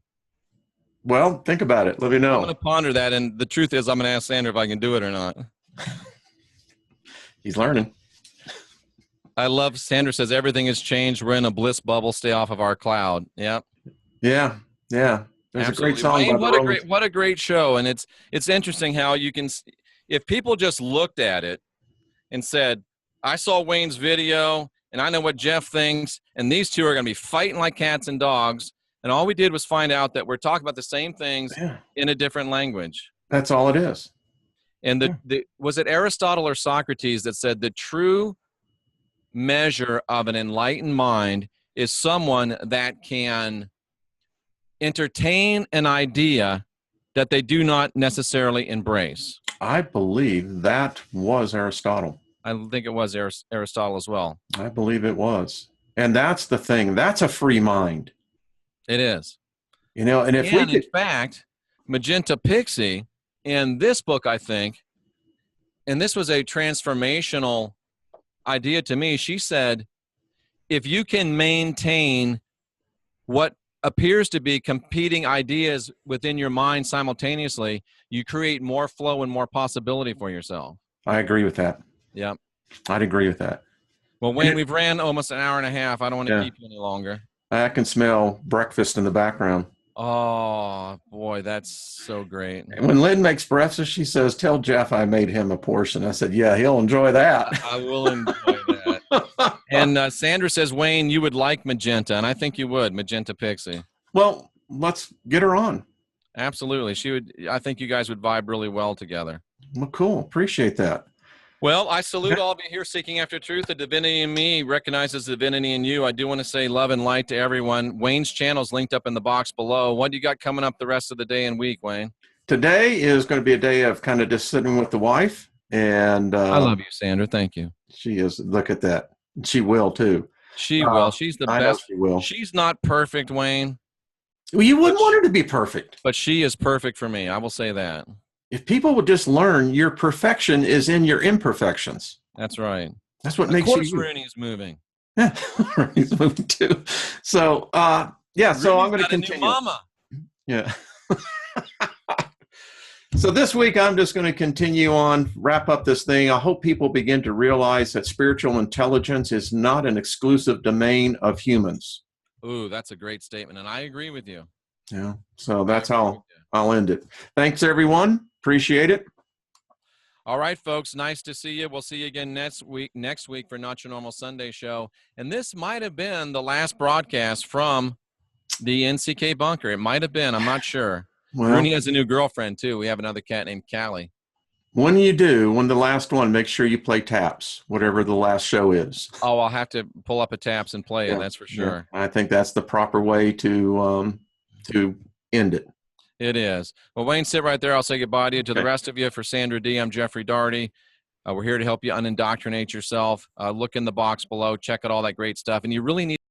Well, think about it. Let me know. I'm going to ponder that, and the truth is I'm going to ask Sandra if I can do it or not. He's learning. I love Sandra says everything has changed. We're in a bliss bubble. Stay off of our cloud. Yep. Yeah. There's Absolutely. a great song. Wayne, what a great show. And it's interesting how you can, if people just looked at it and said, I saw Wayne's video and I know what Jeff thinks, and these two are going to be fighting like cats and dogs. And all we did was find out that we're talking about the same things in a different language. That's all it is. And was it Aristotle or Socrates that said the true measure of an enlightened mind is someone that can entertain an idea that they do not necessarily embrace? I believe that was Aristotle. I think it was Aristotle as well. I believe it was. And that's the thing. That's a free mind. It is. And if in fact, Magenta Pixie in this book, I think, and this was a transformational idea to me, she said, if you can maintain what appears to be competing ideas within your mind simultaneously, you create more flow and more possibility for yourself. I agree with that. Yep. I'd agree with that. Well, Wayne, we've ran almost an hour and a half. I don't want to keep you any longer. I can smell breakfast in the background. Oh, boy, that's so great. And when Lynn makes breakfast, she says, tell Jeff I made him a portion. I said, yeah, he'll enjoy that. I will enjoy that. And Sandra says, Wayne, you would like Magenta, and I think you would, Magenta Pixie. Well, let's get her on. Absolutely. She would. I think you guys would vibe really well together. Well, cool. Appreciate that. Well, I salute all of you here seeking after truth. The divinity in me recognizes the divinity in you. I do want to say love and light to everyone. Wayne's channel is linked up in the box below. What do you got coming up the rest of the day and week, Wayne? Today is going to be a day of kind of just sitting with the wife. And I love you, Sandra. Thank you. she is. Look at that. She will too. She will. She's the I know best. she will. She's not perfect, Wayne. Well, you wouldn't want her to be perfect. But she is perfect for me. I will say that. If people would just learn your perfection is in your imperfections. That's right. That's what makes you. Of course, Rooney's moving. Yeah, he's moving too. So, yeah. So I'm going to continue. Mama. Yeah. So this week I'm just going to continue on, wrap up this thing. I hope people begin to realize that spiritual intelligence is not an exclusive domain of humans. Ooh, that's a great statement, and I agree with you. Yeah. So that's how I'll end it. Thanks, everyone. Appreciate it. All right, folks. Nice to see you. We'll see you again next week for Not Your Normal Sunday Show. And this might have been the last broadcast from the NCK bunker. It might have been. I'm not sure. Well, Rooney has a new girlfriend, too. We have another cat named Callie. When the last one, make sure you play taps, whatever the last show is. Oh, I'll have to pull up a taps and play it. That's for sure. Yeah. I think that's the proper way to end it. It is. Well, Wayne, sit right there. I'll say goodbye to you. To the rest of you, for Sandra D, I'm Jeffrey Daugherty. We're here to help you unindoctrinate yourself. Look in the box below. Check out all that great stuff. And you really need